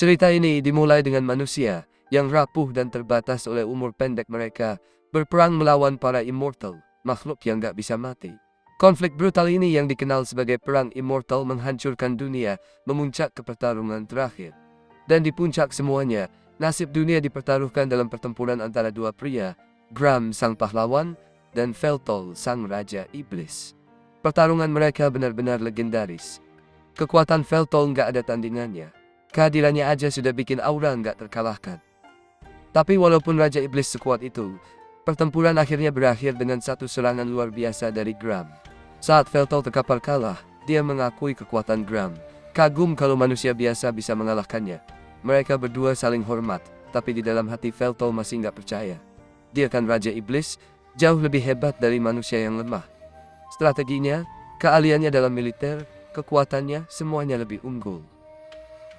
Cerita ini dimulai dengan manusia yang rapuh dan terbatas oleh umur pendek mereka berperang melawan para immortal, makhluk yang gak bisa mati. Konflik brutal ini yang dikenal sebagai perang immortal menghancurkan dunia, memuncak ke pertarungan terakhir. Dan di puncak semuanya, nasib dunia dipertaruhkan dalam pertempuran antara dua pria, Gram sang pahlawan dan Feltol sang raja iblis. Pertarungan mereka benar-benar legendaris. Kekuatan Feltol gak ada tandingannya. Kehadirannya aja sudah bikin aura gak terkalahkan. Tapi walaupun raja iblis sekuat itu, pertempuran akhirnya berakhir dengan satu serangan luar biasa dari Gram. Saat Feltol terkapar kalah, dia mengakui kekuatan Gram. Kagum kalau manusia biasa bisa mengalahkannya. Mereka berdua saling hormat, tapi di dalam hati Feltol masih gak percaya. Dia kan raja iblis, jauh lebih hebat dari manusia yang lemah. Strateginya, keahliannya dalam militer, kekuatannya, semuanya lebih unggul.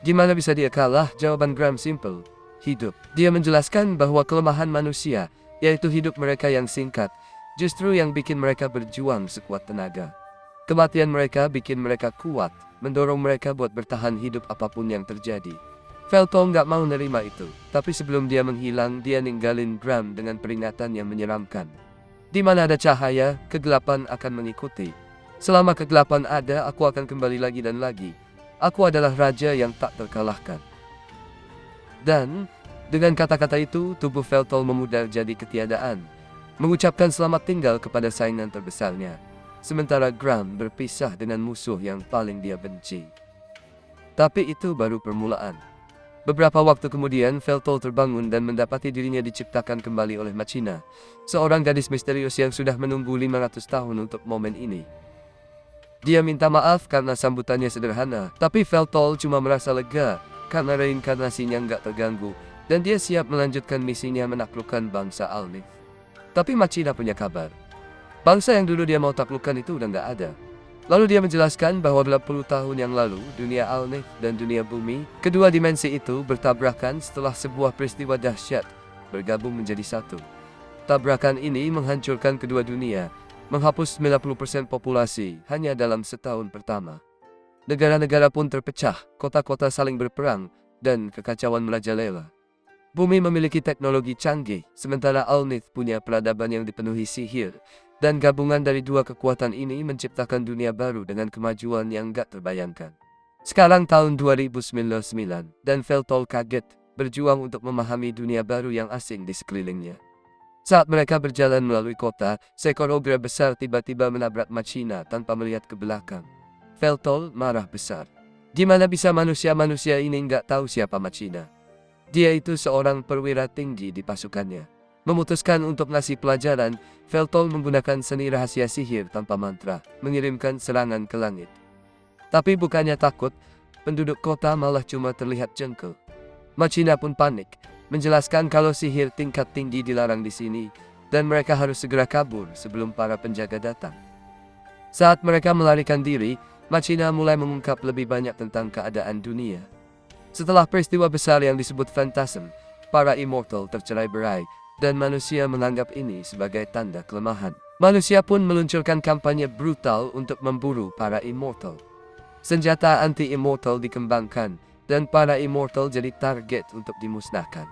Gimana bisa dia kalah? Jawaban Gram simple, hidup. Dia menjelaskan bahwa kelemahan manusia, yaitu hidup mereka yang singkat, justru yang bikin mereka berjuang sekuat tenaga. Kematian mereka bikin mereka kuat, mendorong mereka buat bertahan hidup apapun yang terjadi. Feltol gak mau nerima itu, tapi sebelum dia menghilang, dia ninggalin Gram dengan peringatan yang menyeramkan. Di mana ada cahaya, kegelapan akan mengikuti. Selama kegelapan ada, aku akan kembali lagi dan lagi. Aku adalah raja yang tak terkalahkan. Dan, dengan kata-kata itu, tubuh Feltol memudar jadi ketiadaan, mengucapkan selamat tinggal kepada saingan terbesarnya. Sementara Gram berpisah dengan musuh yang paling dia benci. Tapi itu baru permulaan. Beberapa waktu kemudian, Feltol terbangun dan mendapati dirinya diciptakan kembali oleh Machina, seorang gadis misterius yang sudah menunggu 500 tahun untuk momen ini. Dia minta maaf karena sambutannya sederhana, tapi Feltol cuma merasa lega karena reinkarnasinya nggak terganggu, dan dia siap melanjutkan misinya menaklukkan bangsa Alnith. Tapi Machina punya kabar. Bangsa yang dulu dia mau taklukkan itu udah nggak ada. Lalu dia menjelaskan bahwa 80 tahun yang lalu, dunia Alnith dan dunia bumi, kedua dimensi itu bertabrakan setelah sebuah peristiwa dahsyat, bergabung menjadi satu. Tabrakan ini menghancurkan kedua dunia, menghapus 90% populasi hanya dalam setahun pertama. Negara-negara pun terpecah, kota-kota saling berperang, dan kekacauan merajalela. Bumi memiliki teknologi canggih, sementara Alnith punya peradaban yang dipenuhi sihir, dan gabungan dari dua kekuatan ini menciptakan dunia baru dengan kemajuan yang gak terbayangkan. Sekarang tahun 2099, dan Feltol kaget, berjuang untuk memahami dunia baru yang asing di sekelilingnya. Saat mereka berjalan melalui kota, seekor ogre besar tiba-tiba menabrak Machina tanpa melihat ke belakang. Feltol marah besar. Gimana bisa manusia-manusia ini nggak tahu siapa Machina? Dia itu seorang perwira tinggi di pasukannya. Memutuskan untuk ngasih pelajaran, Feltol menggunakan seni rahasia sihir tanpa mantra, mengirimkan serangan ke langit. Tapi bukannya takut, penduduk kota malah cuma terlihat jengkel. Machina pun panik, menjelaskan kalau sihir tingkat tinggi dilarang di sini, dan mereka harus segera kabur sebelum para penjaga datang. Saat mereka melarikan diri, Machina mulai mengungkap lebih banyak tentang keadaan dunia. Setelah peristiwa besar yang disebut Phantasm, para immortal tercerai-berai, dan manusia menganggap ini sebagai tanda kelemahan. Manusia pun meluncurkan kampanye brutal untuk memburu para immortal. Senjata anti-immortal dikembangkan, dan para immortal jadi target untuk dimusnahkan.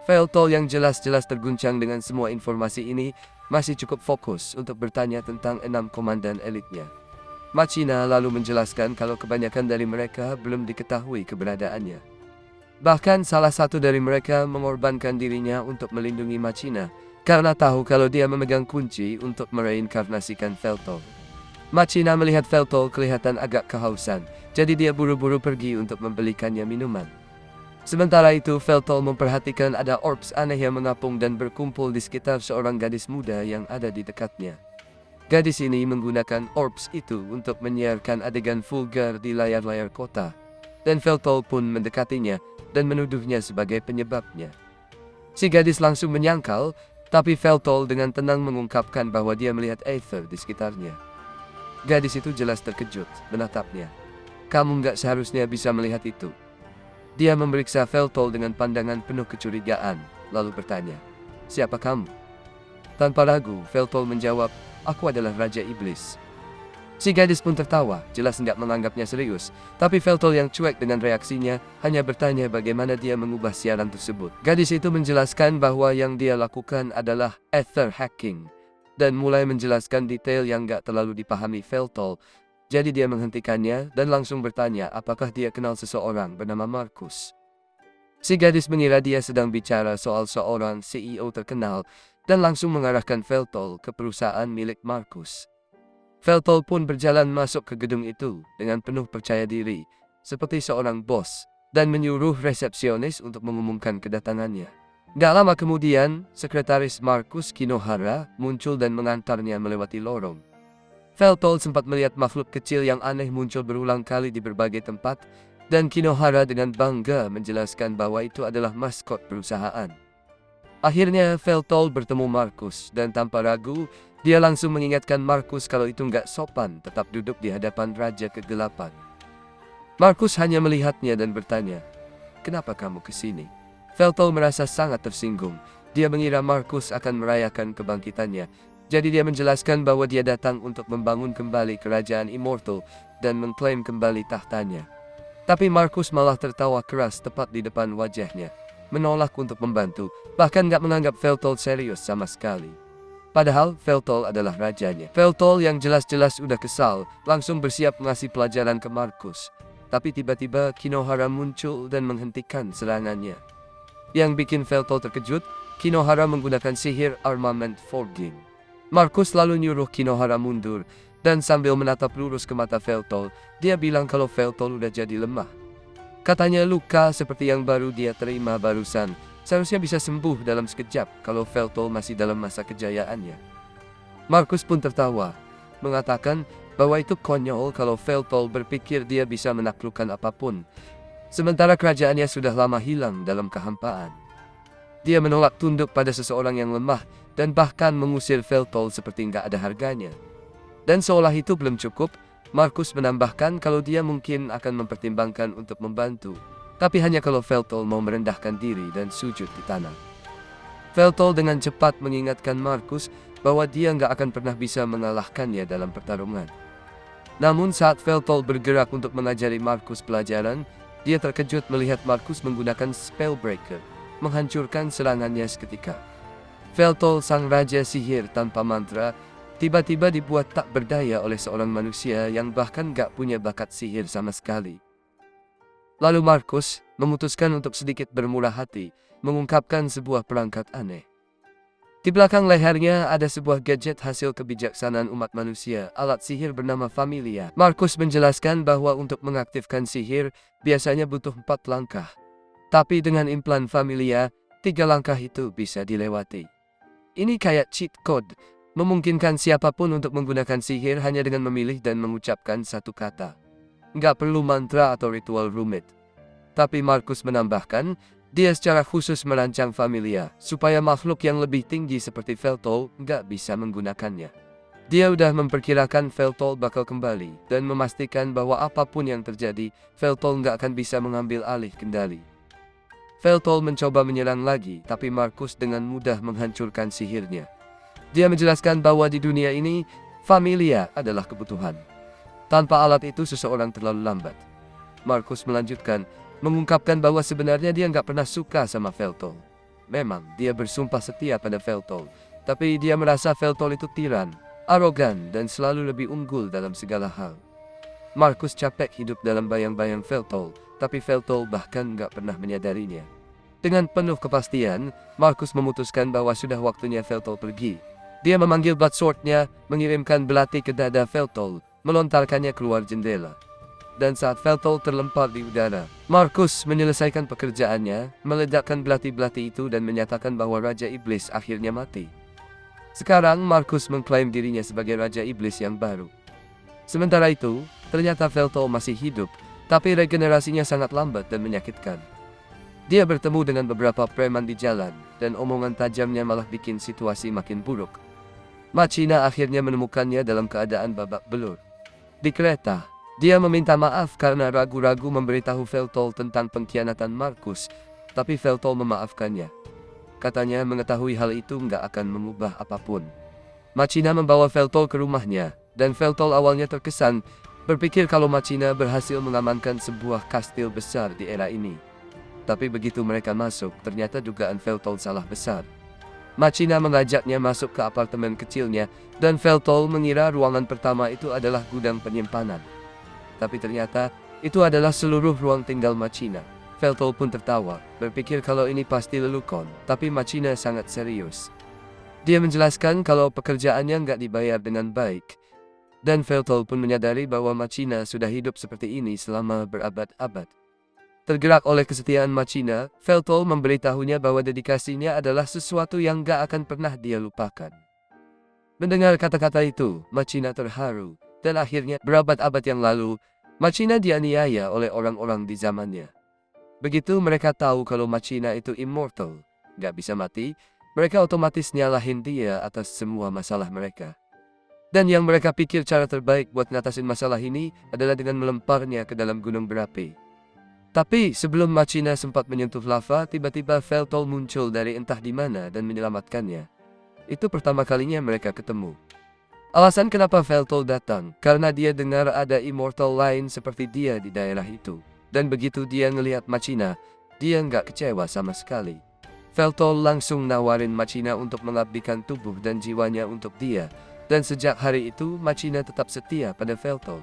Feltol yang jelas-jelas terguncang dengan semua informasi ini, masih cukup fokus untuk bertanya tentang 6 komandan elitnya. Machina lalu menjelaskan kalau kebanyakan dari mereka belum diketahui keberadaannya. Bahkan salah satu dari mereka mengorbankan dirinya untuk melindungi Machina, karena tahu kalau dia memegang kunci untuk mereinkarnasikan Feltol. Machina melihat Feltol kelihatan agak kehausan, jadi dia buru-buru pergi untuk membelikannya minuman. Sementara itu, Feltol memperhatikan ada orbs aneh yang mengapung dan berkumpul di sekitar seorang gadis muda yang ada di dekatnya. Gadis ini menggunakan orbs itu untuk menyiarkan adegan vulgar di layar-layar kota, dan Feltol pun mendekatinya dan menuduhnya sebagai penyebabnya. Si gadis langsung menyangkal, tapi Feltol dengan tenang mengungkapkan bahwa dia melihat Aether di sekitarnya. Gadis itu jelas terkejut, menatapnya. Kamu nggak seharusnya bisa melihat itu. Dia memeriksa Feltol dengan pandangan penuh kecurigaan, lalu bertanya, siapa kamu? Tanpa ragu, Feltol menjawab, aku adalah Raja Iblis. Si gadis pun tertawa, jelas enggak menganggapnya serius. Tapi Veltol yang cuek dengan reaksinya, hanya bertanya bagaimana dia mengubah siaran tersebut. Gadis itu menjelaskan bahwa yang dia lakukan adalah ether hacking, dan mulai menjelaskan detail yang enggak terlalu dipahami Veltol. Jadi dia menghentikannya dan langsung bertanya apakah dia kenal seseorang bernama Markus. Si gadis mengira dia sedang bicara soal seorang CEO terkenal dan langsung mengarahkan Veltol ke perusahaan milik Markus. Veltol pun berjalan masuk ke gedung itu dengan penuh percaya diri, seperti seorang bos, dan menyuruh resepsionis untuk mengumumkan kedatangannya. Gak lama kemudian, sekretaris Markus Kinohara muncul dan mengantarnya melewati lorong. Veltol sempat melihat makhluk kecil yang aneh muncul berulang kali di berbagai tempat, dan Kinohara dengan bangga menjelaskan bahwa itu adalah maskot perusahaan. Akhirnya Veltol bertemu Markus, dan tanpa ragu, dia langsung mengingatkan Markus kalau itu nggak sopan tetap duduk di hadapan Raja Kegelapan. Markus hanya melihatnya dan bertanya, "Kenapa kamu kesini?" Veltol merasa sangat tersinggung. Dia mengira Markus akan merayakan kebangkitannya. Jadi dia menjelaskan bahwa dia datang untuk membangun kembali kerajaan Immortal dan mengklaim kembali tahtanya. Tapi Markus malah tertawa keras tepat di depan wajahnya, menolak untuk membantu, bahkan nggak menganggap Veltol serius sama sekali. Padahal Veltol adalah rajanya. Veltol yang jelas-jelas udah kesal, langsung bersiap mengasih pelajaran ke Markus. Tapi tiba-tiba Kinohara muncul dan menghentikan serangannya. Yang bikin Veltol terkejut, Kinohara menggunakan sihir armament forging. Markus lalu nyuruh Kinohara mundur, dan sambil menatap lurus ke mata Veltol, dia bilang kalau Veltol udah jadi lemah. Katanya luka seperti yang baru dia terima barusan seharusnya bisa sembuh dalam sekejap kalau Veltol masih dalam masa kejayaannya. Markus pun tertawa, mengatakan bahwa itu konyol kalau Veltol berpikir dia bisa menaklukkan apapun, sementara kerajaannya sudah lama hilang dalam kehampaan. Dia menolak tunduk pada seseorang yang lemah dan bahkan mengusir Veltol seperti nggak ada harganya. Dan seolah itu belum cukup, Markus menambahkan kalau dia mungkin akan mempertimbangkan untuk membantu, tapi hanya kalau Veltol mau merendahkan diri dan sujud di tanah. Veltol dengan cepat mengingatkan Markus bahwa dia nggak akan pernah bisa mengalahkannya dalam pertarungan. Namun saat Veltol bergerak untuk mengajari Markus pelajaran, dia terkejut melihat Markus menggunakan Spellbreaker, menghancurkan serangannya seketika. Veltol, sang raja sihir tanpa mantra, tiba-tiba dibuat tak berdaya oleh seorang manusia yang bahkan gak punya bakat sihir sama sekali. Lalu Markus memutuskan untuk sedikit bermurah hati, mengungkapkan sebuah perangkat aneh. Di belakang lehernya ada sebuah gadget hasil kebijaksanaan umat manusia, alat sihir bernama Familia. Markus menjelaskan bahwa untuk mengaktifkan sihir, biasanya butuh 4 langkah. Tapi dengan implan Familia, 3 langkah itu bisa dilewati. Ini kayak cheat code, memungkinkan siapapun untuk menggunakan sihir hanya dengan memilih dan mengucapkan satu kata. Nggak perlu mantra atau ritual rumit. Tapi Markus menambahkan, dia secara khusus merancang Familia, supaya makhluk yang lebih tinggi seperti Veltol nggak bisa menggunakannya. Dia udah memperkirakan Veltol bakal kembali, dan memastikan bahwa apapun yang terjadi, Veltol nggak akan bisa mengambil alih kendali. Veltol mencoba menyerang lagi, tapi Markus dengan mudah menghancurkan sihirnya. Dia menjelaskan bahwa di dunia ini, Familia adalah kebutuhan. Tanpa alat itu seseorang terlalu lambat. Markus melanjutkan, mengungkapkan bahwa sebenarnya dia nggak pernah suka sama Veltol. Memang, dia bersumpah setia pada Veltol, tapi dia merasa Veltol itu tiran, arogan, dan selalu lebih unggul dalam segala hal. Markus capek hidup dalam bayang-bayang Veltol, tapi Veltol bahkan nggak pernah menyadarinya. Dengan penuh kepastian, Markus memutuskan bahwa sudah waktunya Veltol pergi. Dia memanggil Bloodsword-nya, mengirimkan belati ke dada Veltol, melontarkannya keluar jendela. Dan saat Veltol terlempar di udara, Markus menyelesaikan pekerjaannya, meledakkan belati-belati itu dan menyatakan bahwa Raja Iblis akhirnya mati. Sekarang Markus mengklaim dirinya sebagai Raja Iblis yang baru. Sementara itu, ternyata Veltol masih hidup, tapi regenerasinya sangat lambat dan menyakitkan. Dia bertemu dengan beberapa preman di jalan, dan omongan tajamnya malah bikin situasi makin buruk. Machina akhirnya menemukannya dalam keadaan babak belur. Di kereta, dia meminta maaf karena ragu-ragu memberitahu Veltol tentang pengkhianatan Markus, tapi Veltol memaafkannya. Katanya mengetahui hal itu nggak akan mengubah apapun. Machina membawa Veltol ke rumahnya, Dan Veltol awalnya terkesan berpikir kalau Machina berhasil mengamankan sebuah kastil besar di era ini. Tapi begitu mereka masuk, ternyata dugaan Veltol salah besar. Machina mengajaknya masuk ke apartemen kecilnya, dan Veltol mengira ruangan pertama itu adalah gudang penyimpanan. Tapi ternyata itu adalah seluruh ruang tinggal Machina. Veltol pun tertawa, berpikir kalau ini pasti lelukon, tapi Machina sangat serius. Dia menjelaskan kalau pekerjaannya nggak dibayar dengan baik. Dan Veltol pun menyadari bahwa Machina sudah hidup seperti ini selama berabad-abad. Tergerak oleh kesetiaan Machina, Veltol memberitahunya bahwa dedikasinya adalah sesuatu yang gak akan pernah dia lupakan. Mendengar kata-kata itu, Machina terharu, dan akhirnya berabad-abad yang lalu, Machina dianiaya oleh orang-orang di zamannya. Begitu mereka tahu kalau Machina itu immortal, gak bisa mati, mereka otomatis nyalahin dia atas semua masalah mereka. Dan yang mereka pikir cara terbaik buat ngatasin masalah ini adalah dengan melemparnya ke dalam gunung berapi. Tapi sebelum Machina sempat menyentuh lava, tiba-tiba Veltol muncul dari entah di mana dan menyelamatkannya. Itu pertama kalinya mereka ketemu. Alasan kenapa Veltol datang, karena dia dengar ada immortal lain seperti dia di daerah itu. Dan begitu dia ngelihat Machina, dia nggak kecewa sama sekali. Veltol langsung nawarin Machina untuk mengabdikan tubuh dan jiwanya untuk dia. Dan sejak hari itu, Machina tetap setia pada Veltol.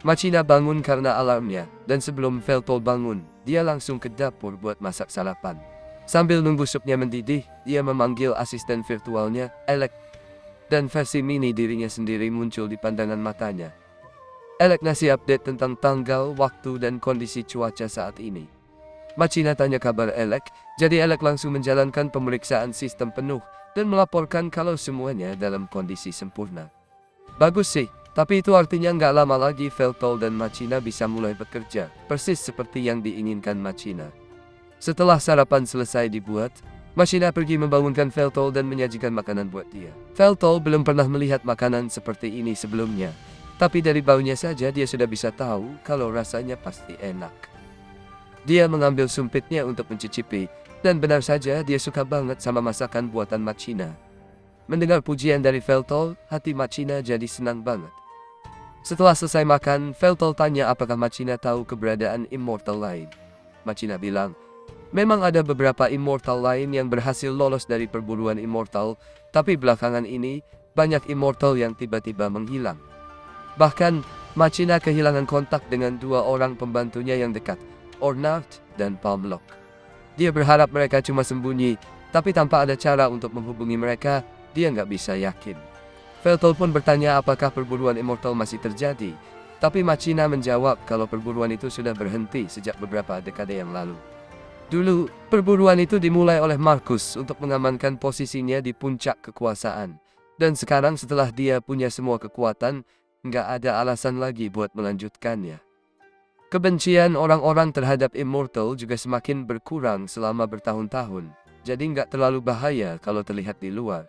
Machina bangun karena alarmnya, dan sebelum Veltol bangun, dia langsung ke dapur buat masak sarapan. Sambil nunggu supnya mendidih, dia memanggil asisten virtualnya, Alec. Dan versi mini dirinya sendiri muncul di pandangan matanya. Alec ngasih update tentang tanggal, waktu, dan kondisi cuaca saat ini. Machina tanya kabar Alec, jadi Alec langsung menjalankan pemeriksaan sistem penuh, dan melaporkan kalau semuanya dalam kondisi sempurna. Bagus sih, tapi itu artinya nggak lama lagi Veltol dan Machina bisa mulai bekerja, persis seperti yang diinginkan Machina. Setelah sarapan selesai dibuat, Machina pergi membangunkan Veltol dan menyajikan makanan buat dia. Veltol belum pernah melihat makanan seperti ini sebelumnya, tapi dari baunya saja dia sudah bisa tahu kalau rasanya pasti enak. Dia mengambil sumpitnya untuk mencicipi, dan benar saja dia suka banget sama masakan buatan Machina. Mendengar pujian dari Veltol, hati Machina jadi senang banget. Setelah selesai makan, Veltol tanya apakah Machina tahu keberadaan immortal lain. Machina bilang, memang ada beberapa immortal lain yang berhasil lolos dari perburuan immortal, tapi belakangan ini, banyak immortal yang tiba-tiba menghilang. Bahkan, Machina kehilangan kontak dengan dua orang pembantunya yang dekat, Ornard dan Palmlock. Dia berharap mereka cuma sembunyi, tapi tanpa ada cara untuk menghubungi mereka, dia nggak bisa yakin. Veltol pun bertanya apakah perburuan immortal masih terjadi, tapi Machina menjawab kalau perburuan itu sudah berhenti sejak beberapa dekade yang lalu. Dulu, perburuan itu dimulai oleh Marcus untuk mengamankan posisinya di puncak kekuasaan. Dan sekarang setelah dia punya semua kekuatan, nggak ada alasan lagi buat melanjutkannya. Kebencian orang-orang terhadap immortal juga semakin berkurang selama bertahun-tahun, jadi nggak terlalu bahaya kalau terlihat di luar.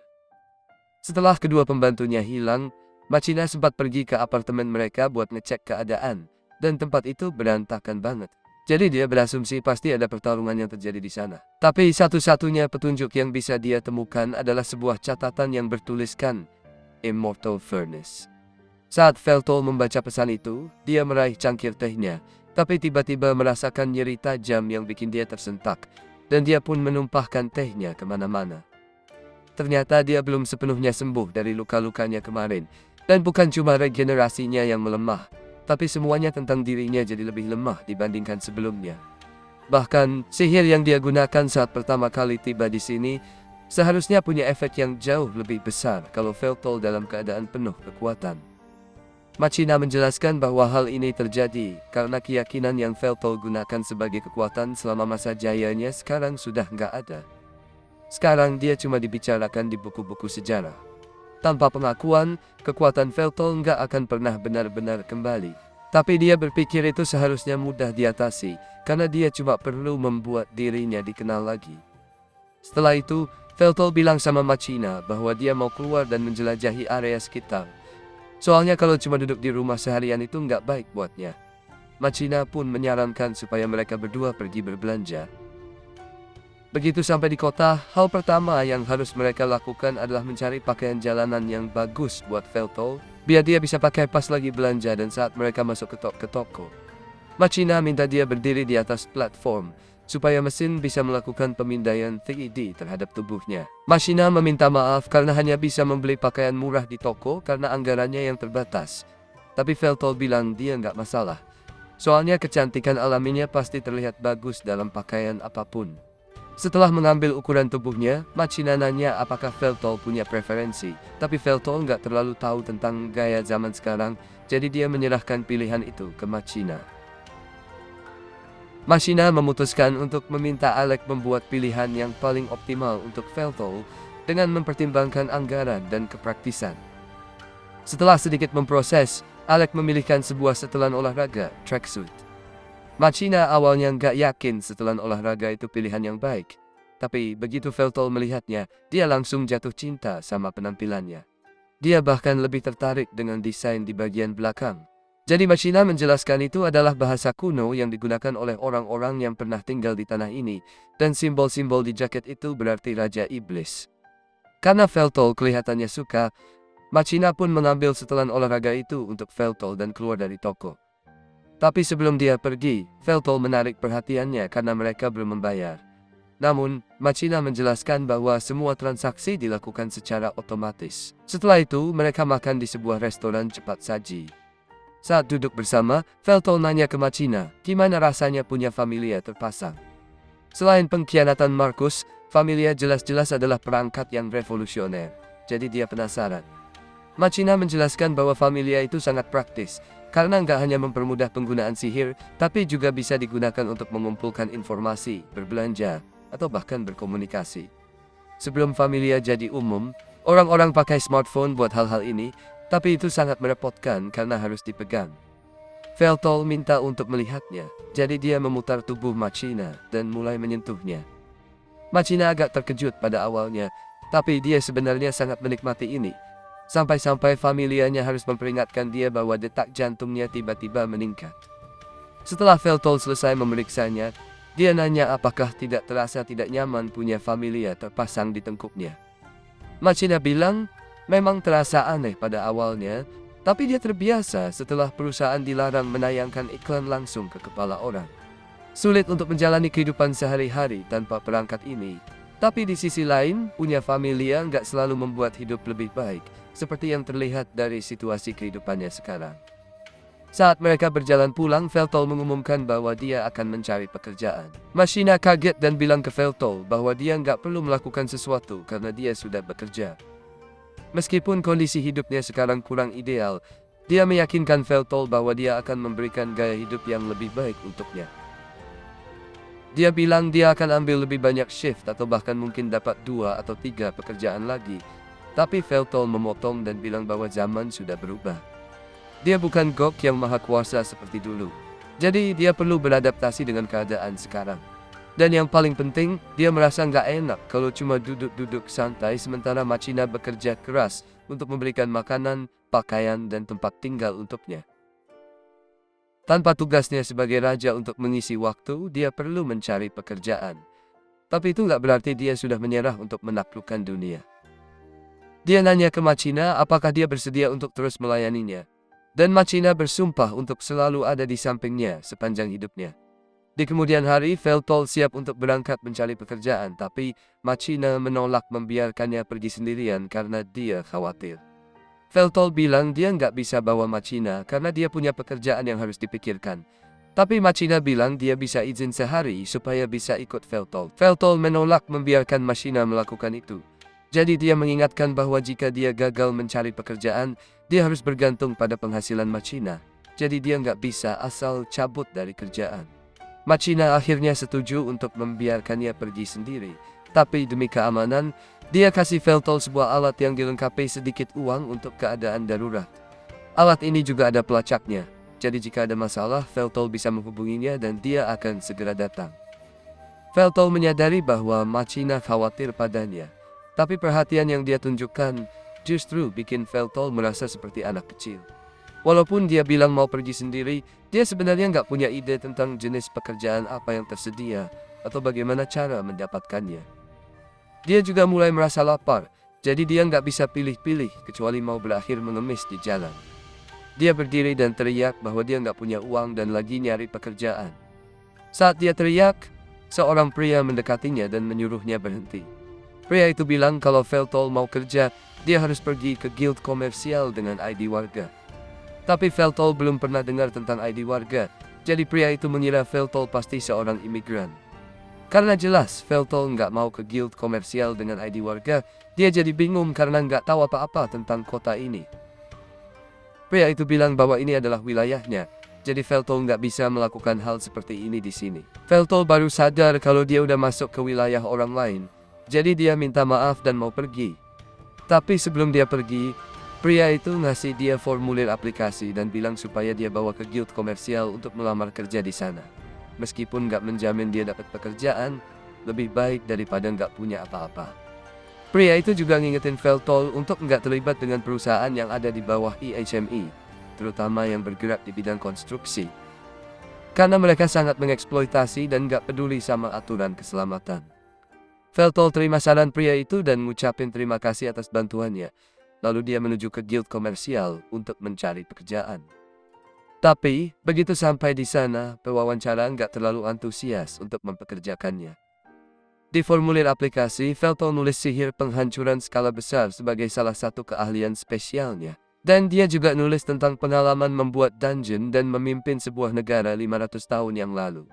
Setelah kedua pembantunya hilang, Machina sempat pergi ke apartemen mereka buat ngecek keadaan, dan tempat itu berantakan banget. Jadi dia berasumsi pasti ada pertarungan yang terjadi di sana. Tapi satu-satunya petunjuk yang bisa dia temukan adalah sebuah catatan yang bertuliskan Immortal Furnace. Saat Veltol membaca pesan itu, dia meraih cangkir tehnya, tapi tiba-tiba merasakan nyeri tajam yang bikin dia tersentak, dan dia pun menumpahkan tehnya kemana-mana. Ternyata dia belum sepenuhnya sembuh dari luka-lukanya kemarin, dan bukan cuma regenerasinya yang melemah, tapi semuanya tentang dirinya jadi lebih lemah dibandingkan sebelumnya. Bahkan, sihir yang dia gunakan saat pertama kali tiba di sini, seharusnya punya efek yang jauh lebih besar kalau Veltol dalam keadaan penuh kekuatan. Machina menjelaskan bahwa hal ini terjadi karena keyakinan yang Veltol gunakan sebagai kekuatan selama masa jayanya sekarang sudah nggak ada. Sekarang dia cuma dibicarakan di buku-buku sejarah. Tanpa pengakuan, kekuatan Veltol nggak akan pernah benar-benar kembali. Tapi dia berpikir itu seharusnya mudah diatasi, karena dia cuma perlu membuat dirinya dikenal lagi. Setelah itu, Veltol bilang sama Machina bahwa dia mau keluar dan menjelajahi area sekitar. Soalnya kalau cuma duduk di rumah seharian itu nggak baik buatnya. Machina pun menyarankan supaya mereka berdua pergi berbelanja. Begitu sampai di kota, hal pertama yang harus mereka lakukan adalah mencari pakaian jalanan yang bagus buat Veltol biar dia bisa pakai pas lagi belanja dan saat mereka masuk ke toko. Machina minta dia berdiri di atas platform supaya mesin bisa melakukan pemindaian 3D terhadap tubuhnya. Machina meminta maaf karena hanya bisa membeli pakaian murah di toko karena anggarannya yang terbatas. Tapi Veltol bilang dia nggak masalah. Soalnya kecantikan alaminya pasti terlihat bagus dalam pakaian apapun. Setelah mengambil ukuran tubuhnya, Machina nanya apakah Veltol punya preferensi. Tapi Veltol nggak terlalu tahu tentang gaya zaman sekarang, jadi dia menyerahkan pilihan itu ke Machina. Machina memutuskan untuk meminta Alec membuat pilihan yang paling optimal untuk Veltol dengan mempertimbangkan anggaran dan kepraktisan. Setelah sedikit memproses, Alec memilihkan sebuah setelan olahraga, tracksuit. Machina awalnya nggak yakin setelan olahraga itu pilihan yang baik. Tapi begitu Veltol melihatnya, dia langsung jatuh cinta sama penampilannya. Dia bahkan lebih tertarik dengan desain di bagian belakang. Jadi Machina menjelaskan itu adalah bahasa kuno yang digunakan oleh orang-orang yang pernah tinggal di tanah ini. Dan simbol-simbol di jaket itu berarti Raja Iblis. Karena Veltol kelihatannya suka, Machina pun mengambil setelan olahraga itu untuk Veltol dan keluar dari toko. Tapi sebelum dia pergi, Veltol menarik perhatiannya karena mereka belum membayar. Namun, Machina menjelaskan bahwa semua transaksi dilakukan secara otomatis. Setelah itu, mereka makan di sebuah restoran cepat saji. Saat duduk bersama, Veltol nanya ke Machina, gimana rasanya punya familia terpasang. Selain pengkhianatan Marcus, familia jelas-jelas adalah perangkat yang revolusioner. Jadi dia penasaran. Machina menjelaskan bahwa familia itu sangat praktis, karena nggak hanya mempermudah penggunaan sihir, tapi juga bisa digunakan untuk mengumpulkan informasi, berbelanja, atau bahkan berkomunikasi. Sebelum familia jadi umum, orang-orang pakai smartphone buat hal-hal ini, tapi itu sangat merepotkan karena harus dipegang. Veltol minta untuk melihatnya, jadi dia memutar tubuh Machina dan mulai menyentuhnya. Machina agak terkejut pada awalnya, tapi dia sebenarnya sangat menikmati ini. Sampai-sampai familianya harus memperingatkan dia bahwa detak jantungnya tiba-tiba meningkat. Setelah Veltol selesai memeriksanya, dia nanya apakah tidak terasa tidak nyaman punya familia terpasang di tengkuknya. Machina bilang, memang terasa aneh pada awalnya, tapi dia terbiasa setelah perusahaan dilarang menayangkan iklan langsung ke kepala orang. Sulit untuk menjalani kehidupan sehari-hari tanpa perangkat ini. Tapi di sisi lain, punya familia nggak selalu membuat hidup lebih baik, seperti yang terlihat dari situasi kehidupannya sekarang. Saat mereka berjalan pulang, Veltol mengumumkan bahwa dia akan mencari pekerjaan. Machina kaget dan bilang ke Veltol bahwa dia nggak perlu melakukan sesuatu karena dia sudah bekerja. Meskipun kondisi hidupnya sekarang kurang ideal, dia meyakinkan Veltol bahwa dia akan memberikan gaya hidup yang lebih baik untuknya. Dia bilang dia akan ambil lebih banyak shift atau bahkan mungkin dapat 2 atau 3 pekerjaan lagi. Tapi Veltol memotong dan bilang bahwa zaman sudah berubah. Dia bukan Gok yang maha kuasa seperti dulu. Jadi dia perlu beradaptasi dengan keadaan sekarang. Dan yang paling penting, dia merasa nggak enak kalau cuma duduk-duduk santai sementara Machina bekerja keras untuk memberikan makanan, pakaian, dan tempat tinggal untuknya. Tanpa tugasnya sebagai raja untuk mengisi waktu, dia perlu mencari pekerjaan. Tapi itu nggak berarti dia sudah menyerah untuk menaklukkan dunia. Dia nanya ke Machina apakah dia bersedia untuk terus melayaninya. Dan Machina bersumpah untuk selalu ada di sampingnya sepanjang hidupnya. Di kemudian hari, Veltol siap untuk berangkat mencari pekerjaan, tapi Machina menolak membiarkannya pergi sendirian karena dia khawatir. Veltol bilang dia nggak bisa bawa Machina karena dia punya pekerjaan yang harus dipikirkan. Tapi Machina bilang dia bisa izin sehari supaya bisa ikut Veltol. Veltol menolak membiarkan Machina melakukan itu. Jadi dia mengingatkan bahwa jika dia gagal mencari pekerjaan, dia harus bergantung pada penghasilan Machina. Jadi dia nggak bisa asal cabut dari kerjaan. Machina akhirnya setuju untuk membiarkannya pergi sendiri. Tapi demi keamanan, dia kasih Veltol sebuah alat yang dilengkapi sedikit uang untuk keadaan darurat. Alat ini juga ada pelacaknya, jadi jika ada masalah, Veltol bisa menghubunginya dan dia akan segera datang. Veltol menyadari bahwa Machina khawatir padanya, tapi perhatian yang dia tunjukkan justru bikin Veltol merasa seperti anak kecil. Walaupun dia bilang mau pergi sendiri, dia sebenarnya nggak punya ide tentang jenis pekerjaan apa yang tersedia atau bagaimana cara mendapatkannya. Dia juga mulai merasa lapar, Jadi dia nggak bisa pilih-pilih kecuali mau berakhir mengemis di jalan. Dia berdiri dan teriak bahwa dia nggak punya uang dan lagi nyari pekerjaan. Saat dia teriak, seorang pria mendekatinya dan menyuruhnya berhenti. Pria itu bilang kalau Veltol mau kerja, dia harus pergi ke guild komersial dengan ID warga. Tapi Veltol belum pernah dengar tentang ID warga, jadi pria itu mengira Veltol pasti seorang imigran. Karena jelas Veltol nggak mau ke guild komersial dengan ID warga, dia jadi bingung karena nggak tahu apa-apa tentang kota ini. Pria itu bilang bahwa ini adalah wilayahnya, jadi Veltol nggak bisa melakukan hal seperti ini di sini. Veltol baru sadar kalau dia udah masuk ke wilayah orang lain, jadi dia minta maaf dan mau pergi. Tapi sebelum dia pergi, pria itu ngasih dia formulir aplikasi dan bilang supaya dia bawa ke guild komersial untuk melamar kerja di sana. Meskipun nggak menjamin dia dapat pekerjaan, lebih baik daripada nggak punya apa-apa. Pria itu juga ngingetin Veltol untuk nggak terlibat dengan perusahaan yang ada di bawah IHME, terutama yang bergerak di bidang konstruksi. Karena mereka sangat mengeksploitasi dan nggak peduli sama aturan keselamatan. Veltol terima saran pria itu dan ngucapin terima kasih atas bantuannya. Lalu dia menuju ke guild komersial untuk mencari pekerjaan. Tapi, begitu sampai di sana, pewawancara nggak terlalu antusias untuk mempekerjakannya. Di formulir aplikasi, Veltol nulis sihir penghancuran skala besar sebagai salah satu keahlian spesialnya. Dan dia juga nulis tentang pengalaman membuat dungeon dan memimpin sebuah negara 500 tahun yang lalu.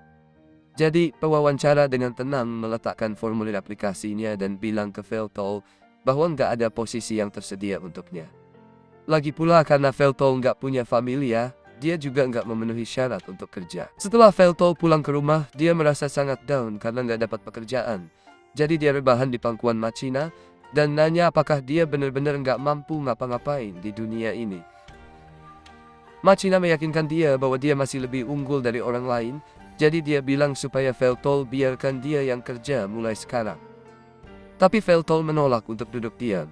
Jadi, pewawancara dengan tenang meletakkan formulir aplikasinya dan bilang ke Veltol bahwa nggak ada posisi yang tersedia untuknya. Lagi pula karena Veltol nggak punya familia, dia juga nggak memenuhi syarat untuk kerja. Setelah Veltol pulang ke rumah, dia merasa sangat down karena nggak dapat pekerjaan. Jadi dia rebahan di pangkuan Machina dan nanya apakah dia benar-benar nggak mampu ngapa-ngapain di dunia ini. Machina meyakinkan dia bahwa dia masih lebih unggul dari orang lain, jadi dia bilang supaya Veltol biarkan dia yang kerja mulai sekarang. Tapi Veltol menolak untuk duduk diam.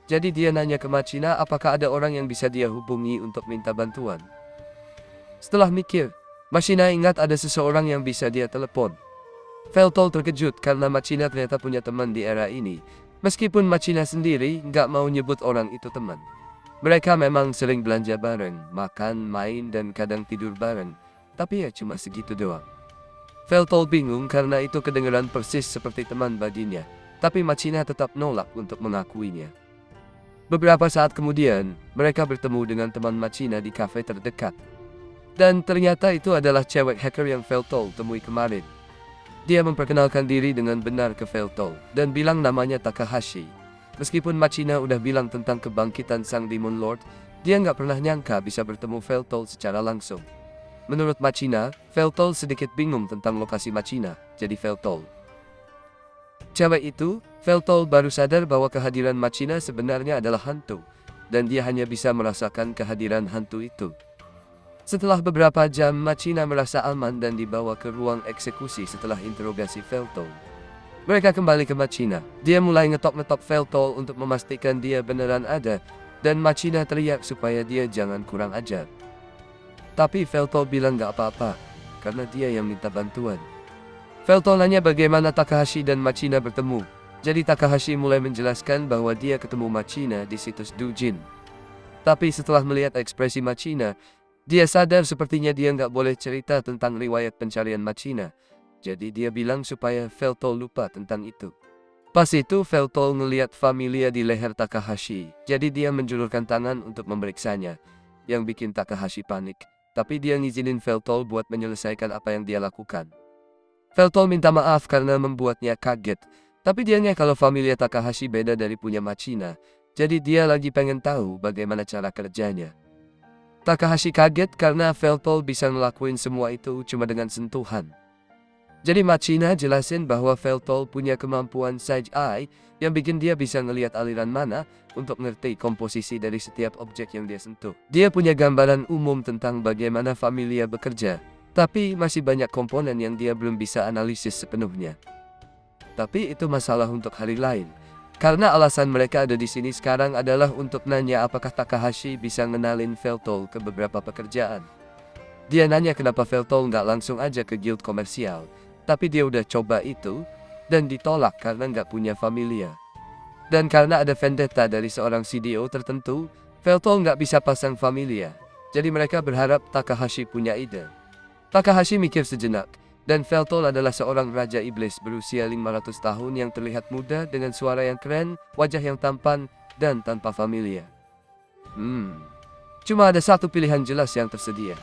Jadi dia nanya ke Machina apakah ada orang yang bisa dia hubungi untuk minta bantuan. Setelah mikir, Machina ingat ada seseorang yang bisa dia telepon. Veltol terkejut karena Machina ternyata punya teman di era ini. Meskipun Machina sendiri nggak mau nyebut orang itu teman. Mereka memang sering belanja bareng, makan, main, dan kadang tidur bareng. Tapi ya cuma segitu doang. Veltol bingung karena itu kedengeran persis seperti teman baginya. Tapi Machina tetap nolak untuk mengakuinya. Beberapa saat kemudian, mereka bertemu dengan teman Machina di kafe terdekat. Dan ternyata itu adalah cewek hacker yang Veltol temui kemarin. Dia memperkenalkan diri dengan benar ke Veltol dan bilang namanya Takahashi. Meskipun Machina udah bilang tentang kebangkitan sang Demon Lord, dia nggak pernah nyangka bisa bertemu Veltol secara langsung. Menurut Machina, Veltol sedikit bingung tentang lokasi Machina, jadi Veltol. Cewek itu, Veltol baru sadar bahwa kehadiran Machina sebenarnya adalah hantu, dan dia hanya bisa merasakan kehadiran hantu itu. Setelah beberapa jam, Machina merasa aman dan dibawa ke ruang eksekusi setelah interogasi Veltol. Mereka kembali ke Machina. Dia mulai ngetok-ngetok Veltol untuk memastikan dia beneran ada, dan Machina teriak supaya dia jangan kurang ajar. Tapi Veltol bilang gak apa-apa, karena dia yang minta bantuan. Veltol nanya bagaimana Takahashi dan Machina bertemu. Jadi Takahashi mulai menjelaskan bahwa dia ketemu Machina di situs Doujin. Tapi setelah melihat ekspresi Machina, dia sadar sepertinya dia nggak boleh cerita tentang riwayat pencarian Machina. Jadi dia bilang supaya Veltol lupa tentang itu. Pas itu Veltol ngeliat familia di leher Takahashi. Jadi dia menjulurkan tangan untuk memeriksanya, yang bikin Takahashi panik. Tapi dia ngizinin Veltol buat menyelesaikan apa yang dia lakukan. Veltol minta maaf karena membuatnya kaget, tapi dianya kalau familia Takahashi beda dari punya Machina, jadi dia lagi pengen tahu bagaimana cara kerjanya. Takahashi kaget karena Veltol bisa ngelakuin semua itu cuma dengan sentuhan. Jadi Machina jelasin bahwa Veltol punya kemampuan Sage Eye yang bikin dia bisa ngelihat aliran mana untuk ngerti komposisi dari setiap objek yang dia sentuh. Dia punya gambaran umum tentang bagaimana familia bekerja. Tapi masih banyak komponen yang dia belum bisa analisis sepenuhnya. Tapi itu masalah untuk hari lain. Karena alasan mereka ada di sini sekarang adalah untuk nanya apakah Takahashi bisa ngenalin Veltol ke beberapa pekerjaan. Dia nanya kenapa Veltol nggak langsung aja ke guild komersial. Tapi dia udah coba itu, dan ditolak karena nggak punya familia. Dan karena ada vendetta dari seorang CDO tertentu, Feltol nggak bisa pasang Familia. Jadi mereka berharap Takahashi punya ide. Takahashi mikir sejenak, dan Feltol adalah seorang raja iblis berusia 500 tahun yang terlihat muda dengan suara yang keren, wajah yang tampan, dan tanpa Familia. Cuma ada satu pilihan jelas yang tersedia.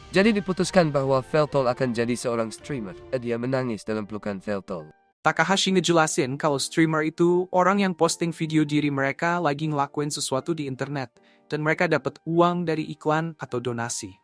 Jadi diputuskan bahwa Feltol akan jadi seorang streamer. Dia menangis dalam pelukan Feltol. Takahashi ngejelasin kalau streamer itu orang yang posting video diri mereka lagi ngelakuin sesuatu di internet, dan mereka dapat uang dari iklan atau donasi.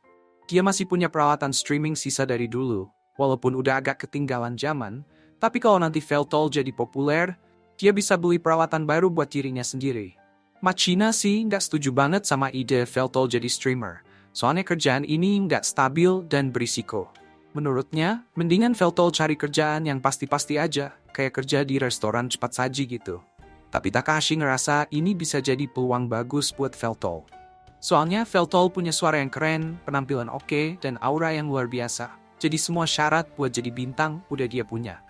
Dia masih punya peralatan streaming sisa dari dulu, walaupun udah agak ketinggalan zaman, tapi kalau nanti Feltol jadi populer, dia bisa beli peralatan baru buat dirinya sendiri. Machina sih nggak setuju banget sama ide Feltol jadi streamer, soalnya kerjaan ini nggak stabil dan berisiko. Menurutnya, mendingan Feltol cari kerjaan yang pasti-pasti aja, kayak kerja di restoran cepat saji gitu. Tapi Takahashi ngerasa ini bisa jadi peluang bagus buat Feltol. Soalnya Feltol punya suara yang keren, penampilan oke, dan aura yang luar biasa. Jadi semua syarat buat jadi bintang udah dia punya.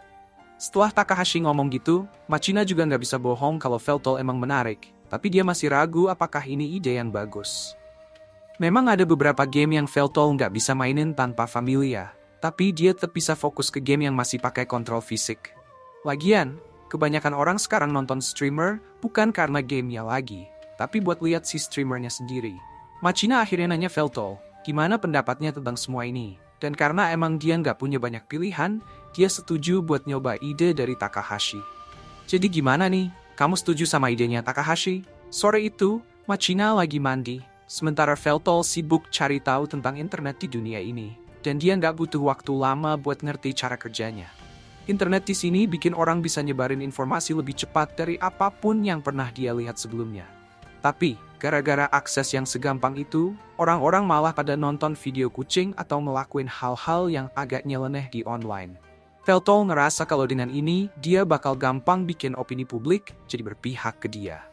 Setelah Takahashi ngomong gitu, Machina juga nggak bisa bohong kalau Feltol emang menarik. Tapi dia masih ragu apakah ini ide yang bagus. Memang ada beberapa game yang Feltol nggak bisa mainin tanpa Familia. Tapi dia tetap bisa fokus ke game yang masih pakai kontrol fisik. Lagian, kebanyakan orang sekarang nonton streamer bukan karena gamenya lagi, tapi buat lihat si streamernya sendiri. Machina akhirnya nanya Feltol, gimana pendapatnya tentang semua ini? Dan karena emang dia nggak punya banyak pilihan, dia setuju buat nyoba ide dari Takahashi. Jadi gimana nih? Kamu setuju sama idenya Takahashi? Sore itu, Machina lagi mandi, sementara Feltol sibuk cari tahu tentang internet di dunia ini. Dan dia nggak butuh waktu lama buat ngerti cara kerjanya. Internet di sini bikin orang bisa nyebarin informasi lebih cepat dari apapun yang pernah dia lihat sebelumnya. Tapi, gara-gara akses yang segampang itu, orang-orang malah pada nonton video kucing atau ngelakuin hal-hal yang agak nyeleneh di online. Feltol ngerasa kalau dengan ini, dia bakal gampang bikin opini publik jadi berpihak ke dia.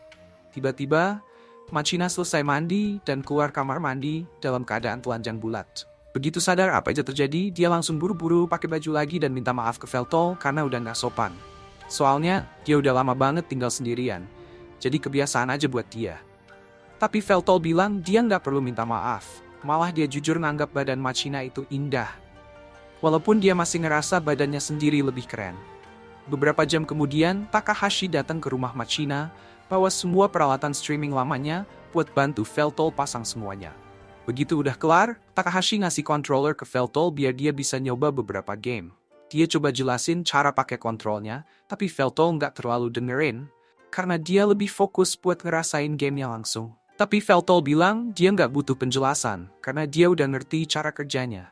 Tiba-tiba, Machina selesai mandi dan keluar kamar mandi dalam keadaan telanjang bulat. Begitu sadar apa aja terjadi, dia langsung buru-buru pakai baju lagi dan minta maaf ke Feltol karena udah nggak sopan. Soalnya, dia udah lama banget tinggal sendirian, jadi kebiasaan aja buat dia. Tapi Feltol bilang dia nggak perlu minta maaf, malah dia jujur nganggap badan Machina itu indah. Walaupun dia masih ngerasa badannya sendiri lebih keren. Beberapa jam kemudian, Takahashi datang ke rumah Machina, bawa semua peralatan streaming lamanya buat bantu Feltol pasang semuanya. Begitu udah kelar, Takahashi ngasih controller ke Feltol biar dia bisa nyoba beberapa game. Dia coba jelasin cara pakai kontrolnya, tapi Feltol nggak terlalu dengerin, karena dia lebih fokus buat ngerasain gamenya langsung. Tapi Feltol bilang dia nggak butuh penjelasan, karena dia udah ngerti cara kerjanya.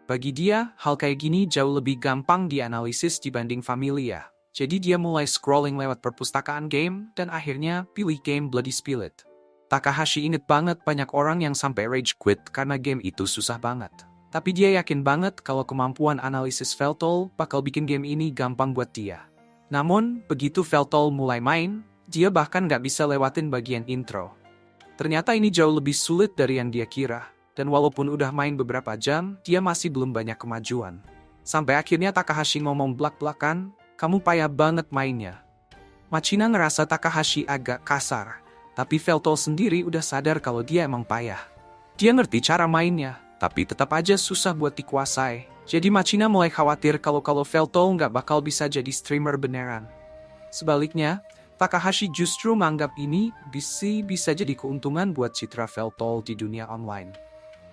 Bagi dia, hal kayak gini jauh lebih gampang dianalisis dibanding Familia. Jadi dia mulai scrolling lewat perpustakaan game, dan akhirnya pilih game Bloody Spillet. Takahashi inget banget banyak orang yang sampai rage quit karena game itu susah banget. Tapi dia yakin banget kalau kemampuan analisis Feltol bakal bikin game ini gampang buat dia. Namun, begitu Feltol mulai main, dia bahkan nggak bisa lewatin bagian intro. Ternyata ini jauh lebih sulit dari yang dia kira. Dan walaupun udah main beberapa jam, dia masih belum banyak kemajuan. Sampai akhirnya Takahashi ngomong belak-belakan, kamu payah banget mainnya. Machina ngerasa Takahashi agak kasar. Tapi Feltol sendiri udah sadar kalau dia emang payah. Dia ngerti cara mainnya, tapi tetap aja susah buat dikuasai. Jadi Machina mulai khawatir kalau Feltol nggak bakal bisa jadi streamer beneran. Sebaliknya, Takahashi justru menganggap ini bisa jadi keuntungan buat citra Feltol di dunia online.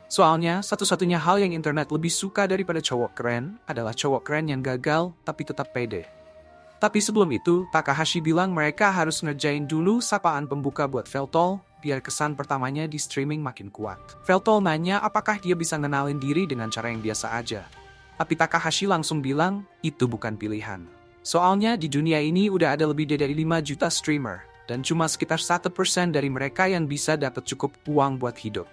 Soalnya, satu-satunya hal yang internet lebih suka daripada cowok keren adalah cowok keren yang gagal tapi tetap pede. Tapi sebelum itu, Takahashi bilang mereka harus ngerjain dulu sapaan pembuka buat Feltol, biar kesan pertamanya di streaming makin kuat. Feltol nanya apakah dia bisa ngenalin diri dengan cara yang biasa aja. Tapi Takahashi langsung bilang, itu bukan pilihan. Soalnya di dunia ini udah ada lebih dari 5 juta streamer, dan cuma sekitar 1% dari mereka yang bisa dapat cukup uang buat hidup.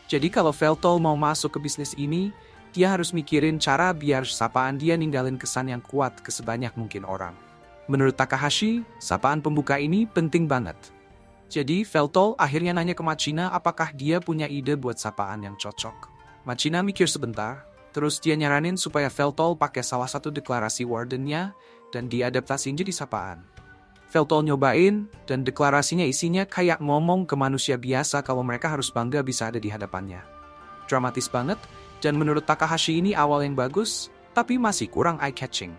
Jadi kalau Feltol mau masuk ke bisnis ini, dia harus mikirin cara biar sapaan dia ninggalin kesan yang kuat ke sebanyak mungkin orang. Menurut Takahashi, sapaan pembuka ini penting banget. Jadi, Feltol akhirnya nanya ke Machina apakah dia punya ide buat sapaan yang cocok. Machina mikir sebentar, terus dia nyaranin supaya Feltol pakai salah satu deklarasi wardennya dan diadaptasiin jadi sapaan. Veltol nyobain, dan deklarasinya isinya kayak ngomong ke manusia biasa kalau mereka harus bangga bisa ada di hadapannya. Dramatis banget, dan menurut Takahashi ini awal yang bagus, tapi masih kurang eye-catching.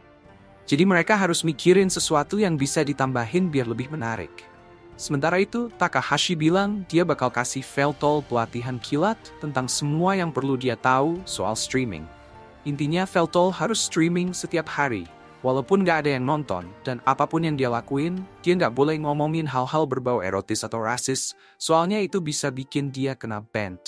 Jadi mereka harus mikirin sesuatu yang bisa ditambahin biar lebih menarik. Sementara itu, Takahashi bilang dia bakal kasih Veltol pelatihan kilat tentang semua yang perlu dia tahu soal streaming. Intinya Veltol harus streaming setiap hari. Walaupun gak ada yang nonton, dan apapun yang dia lakuin, dia gak boleh ngomongin hal-hal berbau erotis atau rasis, soalnya itu bisa bikin dia kena ban.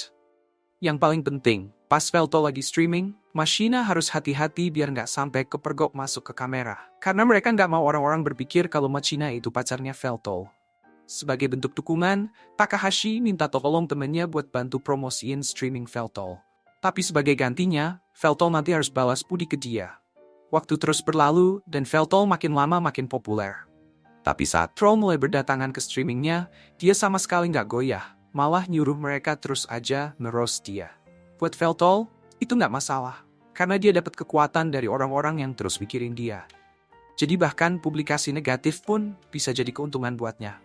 Yang paling penting, pas Veltol lagi streaming, Machina harus hati-hati biar gak sampai kepergok masuk ke kamera. Karena mereka gak mau orang-orang berpikir kalau Machina itu pacarnya Veltol. Sebagai bentuk dukungan, Takahashi minta tolong temennya buat bantu promosiin streaming Veltol. Tapi sebagai gantinya, Veltol nanti harus balas budi ke dia. Waktu terus berlalu, dan Veltol makin lama makin populer. Tapi saat troll mulai berdatangan ke streamingnya, dia sama sekali nggak goyah, malah nyuruh mereka terus aja nge-roast dia. Buat Veltol, itu nggak masalah, karena dia dapat kekuatan dari orang-orang yang terus mikirin dia. Jadi bahkan publikasi negatif pun bisa jadi keuntungan buatnya.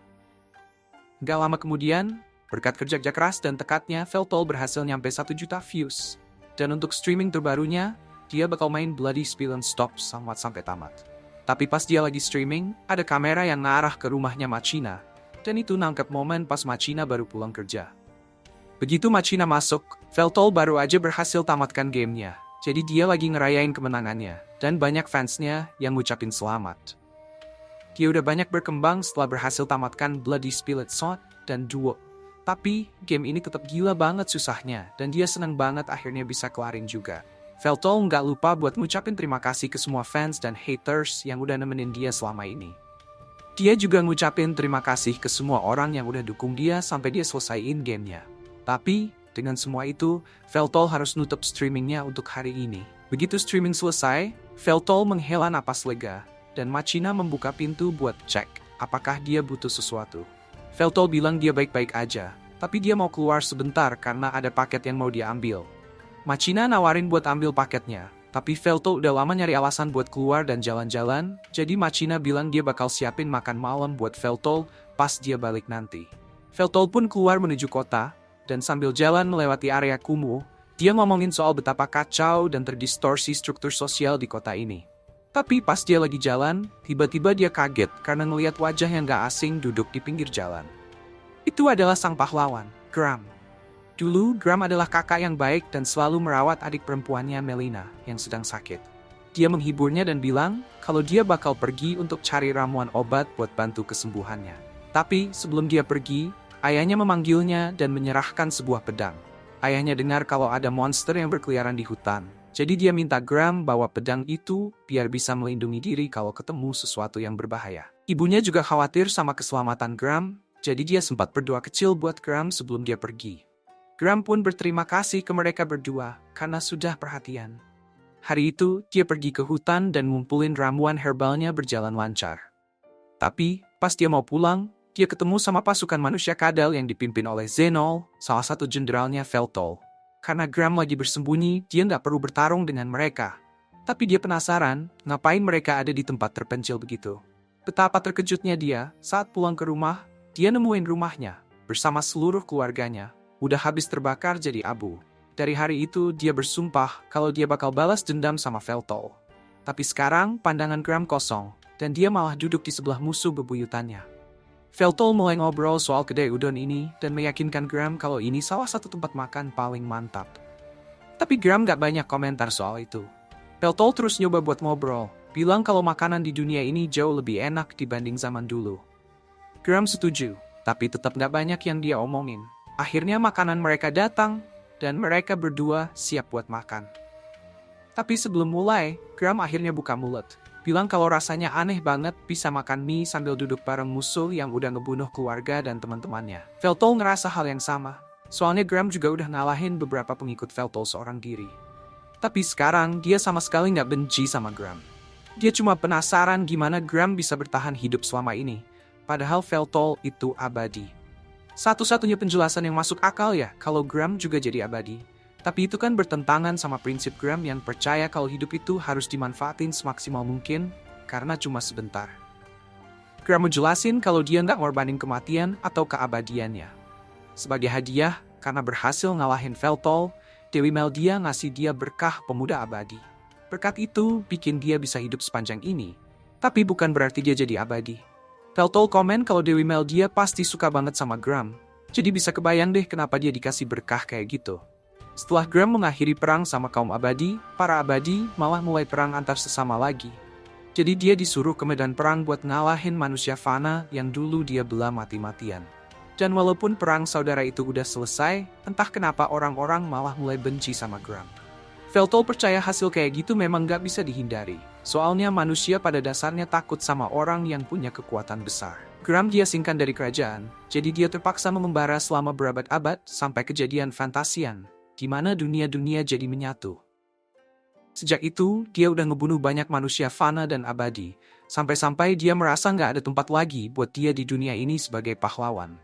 Nggak lama kemudian, berkat kerja keras dan tekadnya, Veltol berhasil nyampe 1 juta views. Dan untuk streaming terbarunya, dia bakal main Bloody Spill and Stop sampai tamat. Tapi pas dia lagi streaming, ada kamera yang ngarah ke rumahnya Machina, dan itu nangkep momen pas Machina baru pulang kerja. Begitu Machina masuk, Veltol baru aja berhasil tamatkan gamenya, jadi dia lagi ngerayain kemenangannya, dan banyak fansnya yang ngucapin selamat. Dia udah banyak berkembang setelah berhasil tamatkan Bloody Spill and Stop dan Duo. Tapi, game ini tetap gila banget susahnya, dan dia seneng banget akhirnya bisa kelarin juga. Veltol nggak lupa buat ngucapin terima kasih ke semua fans dan haters yang udah nemenin dia selama ini. Dia juga ngucapin terima kasih ke semua orang yang udah dukung dia sampai dia selesaiin gamenya. Tapi, dengan semua itu, Veltol harus nutup streamingnya untuk hari ini. Begitu streaming selesai, Veltol menghela napas lega, dan Machina membuka pintu buat cek apakah dia butuh sesuatu. Veltol bilang dia baik-baik aja, tapi dia mau keluar sebentar karena ada paket yang mau dia ambil. Machina nawarin buat ambil paketnya, tapi Veltol udah lama nyari alasan buat keluar dan jalan-jalan, jadi Machina bilang dia bakal siapin makan malam buat Veltol pas dia balik nanti. Veltol pun keluar menuju kota, dan sambil jalan melewati area kumuh, dia ngomongin soal betapa kacau dan terdistorsi struktur sosial di kota ini. Tapi pas dia lagi jalan, tiba-tiba dia kaget karena ngelihat wajah yang gak asing duduk di pinggir jalan. Itu adalah sang pahlawan, Gram. Dulu, Gram adalah kakak yang baik dan selalu merawat adik perempuannya Melina yang sedang sakit. Dia menghiburnya dan bilang kalau dia bakal pergi untuk cari ramuan obat buat bantu kesembuhannya. Tapi sebelum dia pergi, ayahnya memanggilnya dan menyerahkan sebuah pedang. Ayahnya dengar kalau ada monster yang berkeliaran di hutan. Jadi dia minta Gram bawa pedang itu biar bisa melindungi diri kalau ketemu sesuatu yang berbahaya. Ibunya juga khawatir sama keselamatan Gram, jadi dia sempat berdoa kecil buat Gram sebelum dia pergi. Gram pun berterima kasih ke mereka berdua karena sudah perhatian. Hari itu, dia pergi ke hutan dan ngumpulin ramuan herbalnya berjalan lancar. Tapi, pas dia mau pulang, dia ketemu sama pasukan manusia kadal yang dipimpin oleh Zenol, salah satu jenderalnya Veltol. Karena Gram lagi bersembunyi, dia nggak perlu bertarung dengan mereka. Tapi dia penasaran, ngapain mereka ada di tempat terpencil begitu. Betapa terkejutnya dia saat pulang ke rumah, dia nemuin rumahnya bersama seluruh keluarganya udah habis terbakar jadi abu. Dari hari itu, dia bersumpah kalau dia bakal balas dendam sama Veltol. Tapi sekarang, pandangan Gram kosong, dan dia malah duduk di sebelah musuh bebuyutannya. Veltol mulai ngobrol soal kedai udon ini, dan meyakinkan Gram kalau ini salah satu tempat makan paling mantap. Tapi Gram gak banyak komentar soal itu. Veltol terus nyoba buat ngobrol, bilang kalau makanan di dunia ini jauh lebih enak dibanding zaman dulu. Gram setuju, tapi tetap gak banyak yang dia omongin. Akhirnya makanan mereka datang, dan mereka berdua siap buat makan. Tapi sebelum mulai, Gram akhirnya buka mulut. Bilang kalau rasanya aneh banget bisa makan mie sambil duduk bareng musuh yang udah ngebunuh keluarga dan teman-temannya. Veltol ngerasa hal yang sama. Soalnya Gram juga udah ngalahin beberapa pengikut Veltol seorang diri. Tapi sekarang dia sama sekali nggak benci sama Gram. Dia cuma penasaran gimana Gram bisa bertahan hidup selama ini. Padahal Veltol itu abadi. Satu-satunya penjelasan yang masuk akal ya kalau Gram juga jadi abadi. Tapi itu kan bertentangan sama prinsip Gram yang percaya kalau hidup itu harus dimanfaatin semaksimal mungkin karena cuma sebentar. Gram menjelasin kalau dia nggak ngorbanin kematian atau keabadiannya. Sebagai hadiah, karena berhasil ngalahin Veltol, Dewi Meldia ngasih dia berkah pemuda abadi. Berkat itu bikin dia bisa hidup sepanjang ini. Tapi bukan berarti dia jadi abadi. Veltol komen kalau Dewi Meldia pasti suka banget sama Gram. Jadi bisa kebayang deh kenapa dia dikasih berkah kayak gitu. Setelah Gram mengakhiri perang sama kaum abadi, para abadi malah mulai perang antar sesama lagi. Jadi dia disuruh ke medan perang buat ngalahin manusia fana yang dulu dia bela mati-matian. Dan walaupun perang saudara itu udah selesai, entah kenapa orang-orang malah mulai benci sama Gram. Veltol percaya hasil kayak gitu memang gak bisa dihindari. Soalnya manusia pada dasarnya takut sama orang yang punya kekuatan besar. Gram diasingkan dari kerajaan, jadi dia terpaksa mengembara selama berabad-abad sampai kejadian Fantasian, di mana dunia-dunia jadi menyatu. Sejak itu, dia udah ngebunuh banyak manusia fana dan abadi, sampai-sampai dia merasa nggak ada tempat lagi buat dia di dunia ini sebagai pahlawan.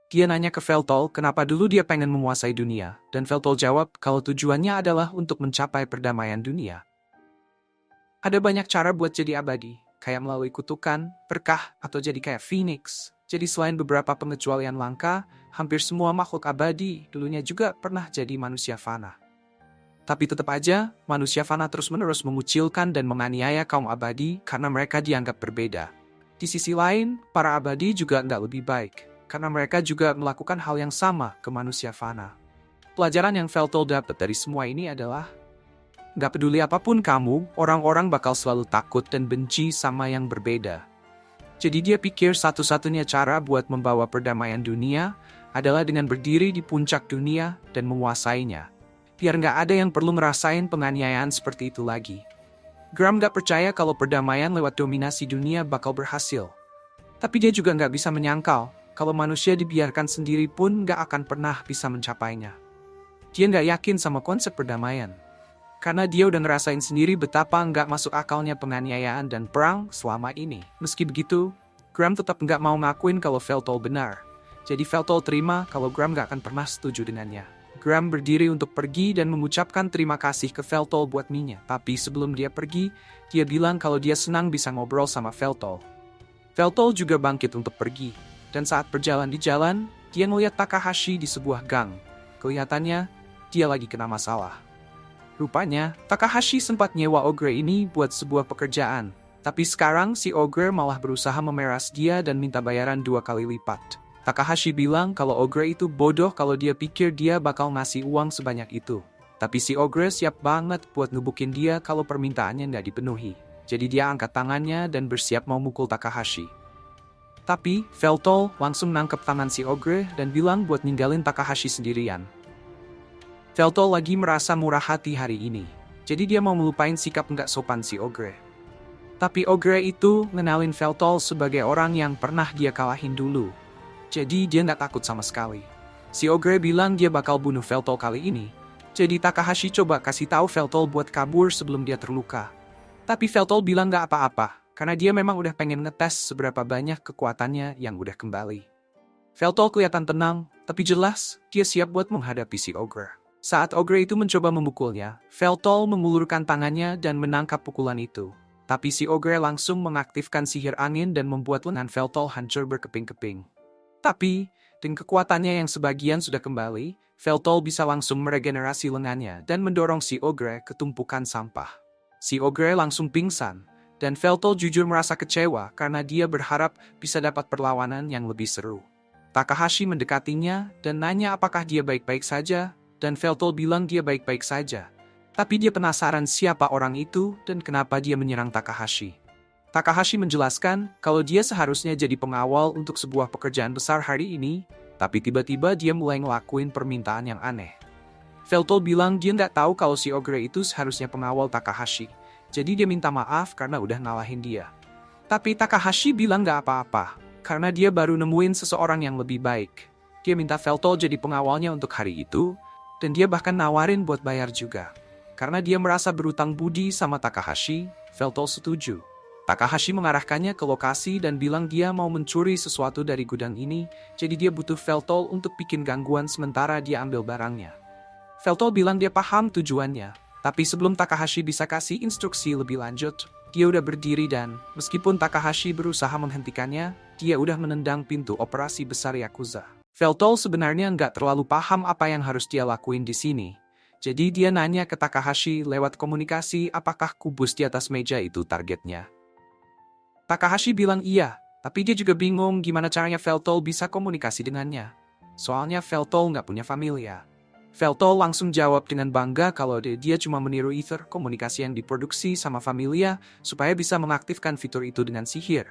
Dia nanya ke Veltol kenapa dulu dia pengen menguasai dunia, dan Veltol jawab kalau tujuannya adalah untuk mencapai perdamaian dunia. Ada banyak cara buat jadi abadi, kayak melalui kutukan, berkah, atau jadi kayak Phoenix. Jadi selain beberapa pengecualian langka, hampir semua makhluk abadi dulunya juga pernah jadi manusia fana. Tapi tetap aja, manusia fana terus-menerus mengucilkan dan menganiaya kaum abadi karena mereka dianggap berbeda. Di sisi lain, para abadi juga nggak lebih baik, karena mereka juga melakukan hal yang sama ke manusia fana. Pelajaran yang Veltol dapat dari semua ini adalah, nggak peduli apapun kamu, orang-orang bakal selalu takut dan benci sama yang berbeda. Jadi dia pikir satu-satunya cara buat membawa perdamaian dunia adalah dengan berdiri di puncak dunia dan menguasainya. Biar nggak ada yang perlu ngerasain penganiayaan seperti itu lagi. Gram nggak percaya kalau perdamaian lewat dominasi dunia bakal berhasil. Tapi dia juga nggak bisa menyangkal kalau manusia dibiarkan sendiri pun nggak akan pernah bisa mencapainya. Dia nggak yakin sama konsep perdamaian. Karena dia udah ngerasain sendiri betapa nggak masuk akalnya penganiayaan dan perang selama ini. Meski begitu, Gram tetap nggak mau ngakuin kalau Veltol benar. Jadi Veltol terima kalau Gram nggak akan pernah setuju dengannya. Gram berdiri untuk pergi dan mengucapkan terima kasih ke Veltol buat mie-nya. Tapi sebelum dia pergi, dia bilang kalau dia senang bisa ngobrol sama Veltol. Veltol juga bangkit untuk pergi. Dan saat berjalan di jalan, dia ngeliat Takahashi di sebuah gang. Kelihatannya, dia lagi kena masalah. Rupanya, Takahashi sempat nyewa ogre ini buat sebuah pekerjaan. Tapi sekarang si ogre malah berusaha memeras dia dan minta bayaran 2 kali lipat. Takahashi bilang kalau ogre itu bodoh kalau dia pikir dia bakal ngasih uang sebanyak itu. Tapi si ogre siap banget buat ngebukin dia kalau permintaannya nggak dipenuhi. Jadi dia angkat tangannya dan bersiap mau mukul Takahashi. Tapi Veltol langsung nangkep tangan si ogre dan bilang buat ninggalin Takahashi sendirian. Veltol lagi merasa murah hati hari ini. Jadi dia mau melupain sikap nggak sopan si ogre. Tapi ogre itu ngenalin Veltol sebagai orang yang pernah dia kalahin dulu. Jadi dia nggak takut sama sekali. Si ogre bilang dia bakal bunuh Veltol kali ini. Jadi Takahashi coba kasih tahu Veltol buat kabur sebelum dia terluka. Tapi Veltol bilang nggak apa-apa, karena dia memang udah pengen ngetes seberapa banyak kekuatannya yang udah kembali. Veltol kelihatan tenang, tapi jelas dia siap buat menghadapi si ogre. Saat ogre itu mencoba memukulnya, Veltol mengulurkan tangannya dan menangkap pukulan itu. Tapi si ogre langsung mengaktifkan sihir angin dan membuat lengan Veltol hancur berkeping-keping. Tapi, dengan kekuatannya yang sebagian sudah kembali, Veltol bisa langsung meregenerasi lengannya dan mendorong si ogre ke tumpukan sampah. Si ogre langsung pingsan, dan Veltol jujur merasa kecewa karena dia berharap bisa dapat perlawanan yang lebih seru. Takahashi mendekatinya dan nanya apakah dia baik-baik saja, dan Veltol bilang dia baik-baik saja. Tapi dia penasaran siapa orang itu dan kenapa dia menyerang Takahashi. Takahashi menjelaskan kalau dia seharusnya jadi pengawal untuk sebuah pekerjaan besar hari ini, tapi tiba-tiba dia mulai ngelakuin permintaan yang aneh. Veltol bilang dia nggak tahu kalau si ogre itu seharusnya pengawal Takahashi, jadi dia minta maaf karena udah ngalahin dia. Tapi Takahashi bilang nggak apa-apa, karena dia baru nemuin seseorang yang lebih baik. Dia minta Veltol jadi pengawalnya untuk hari itu, dan dia bahkan nawarin buat bayar juga. Karena dia merasa berutang budi sama Takahashi, Veltol setuju. Takahashi mengarahkannya ke lokasi dan bilang dia mau mencuri sesuatu dari gudang ini, jadi dia butuh Veltol untuk bikin gangguan sementara dia ambil barangnya. Veltol bilang dia paham tujuannya, tapi sebelum Takahashi bisa kasih instruksi lebih lanjut, Dia udah berdiri dan, meskipun Takahashi berusaha menghentikannya, dia udah menendang pintu operasi besar Yakuza. Veltol sebenarnya nggak terlalu paham apa yang harus dia lakuin di sini. Jadi dia nanya ke Takahashi lewat komunikasi apakah kubus di atas meja itu targetnya. Takahashi bilang iya, tapi dia juga bingung gimana caranya Veltol bisa komunikasi dengannya. Soalnya Veltol nggak punya familia. Veltol langsung jawab dengan bangga kalau dia cuma meniru ether komunikasi yang diproduksi sama familia supaya bisa mengaktifkan fitur itu dengan sihir.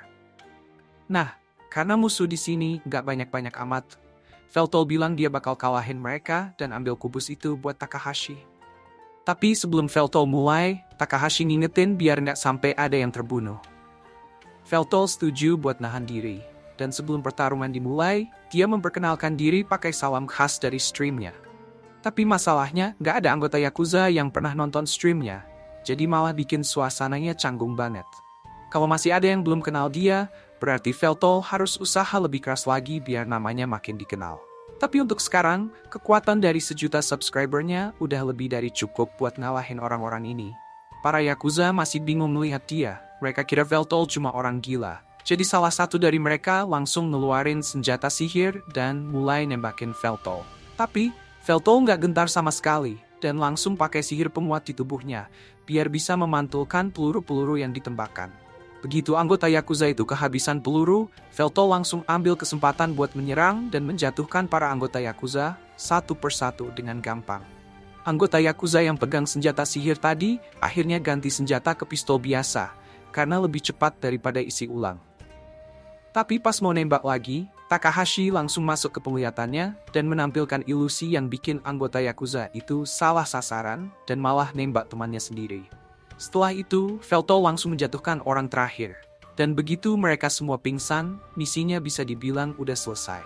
Nah, karena musuh di sini nggak banyak-banyak amat, Veltol bilang dia bakal kalahin mereka dan ambil kubus itu buat Takahashi. Tapi sebelum Veltol mulai, Takahashi ngingetin biar nggak sampai ada yang terbunuh. Veltol setuju buat nahan diri, dan sebelum pertarungan dimulai, dia memperkenalkan diri pakai salam khas dari streamnya. Tapi masalahnya, nggak ada anggota Yakuza yang pernah nonton streamnya, jadi malah bikin suasananya canggung banget. Kalau masih ada yang belum kenal dia, berarti Veltol harus usaha lebih keras lagi biar namanya makin dikenal. Tapi untuk sekarang, kekuatan dari 1 juta subscribernya udah lebih dari cukup buat ngalahin orang-orang ini. Para Yakuza masih bingung melihat dia, mereka kira Veltol cuma orang gila. Jadi salah satu dari mereka langsung ngeluarin senjata sihir dan mulai nembakin Veltol. Tapi, Veltol nggak gentar sama sekali, dan langsung pakai sihir penguat di tubuhnya, biar bisa memantulkan peluru-peluru yang ditembakkan. Begitu anggota Yakuza itu kehabisan peluru, Veltol langsung ambil kesempatan buat menyerang dan menjatuhkan para anggota Yakuza satu persatu dengan gampang. Anggota Yakuza yang pegang senjata sihir tadi, akhirnya ganti senjata ke pistol biasa, karena lebih cepat daripada isi ulang. Tapi pas mau nembak lagi, Takahashi langsung masuk ke penglihatannya dan menampilkan ilusi yang bikin anggota Yakuza itu salah sasaran dan malah nembak temannya sendiri. Setelah itu, Veltol langsung menjatuhkan orang terakhir. Dan begitu mereka semua pingsan, misinya bisa dibilang udah selesai.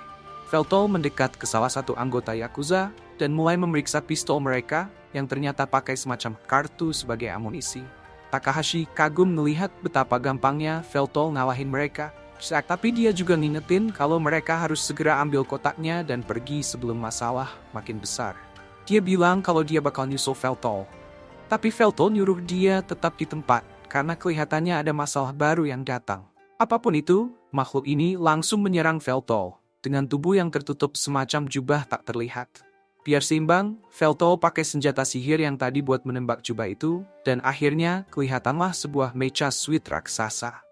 Veltol mendekat ke salah satu anggota Yakuza dan mulai memeriksa pistol mereka yang ternyata pakai semacam kartu sebagai amunisi. Takahashi kagum melihat betapa gampangnya Veltol ngalahin mereka. Tapi dia juga ngingetin kalau mereka harus segera ambil kotaknya dan pergi sebelum masalah makin besar. Dia bilang kalau dia bakal nyusul Veltol. Tapi Veltol nyuruh dia tetap di tempat karena kelihatannya ada masalah baru yang datang. Apapun itu, makhluk ini langsung menyerang Veltol dengan tubuh yang tertutup semacam jubah tak terlihat. Biar seimbang, Veltol pakai senjata sihir yang tadi buat menembak jubah itu dan akhirnya kelihatanlah sebuah mecha suit raksasa.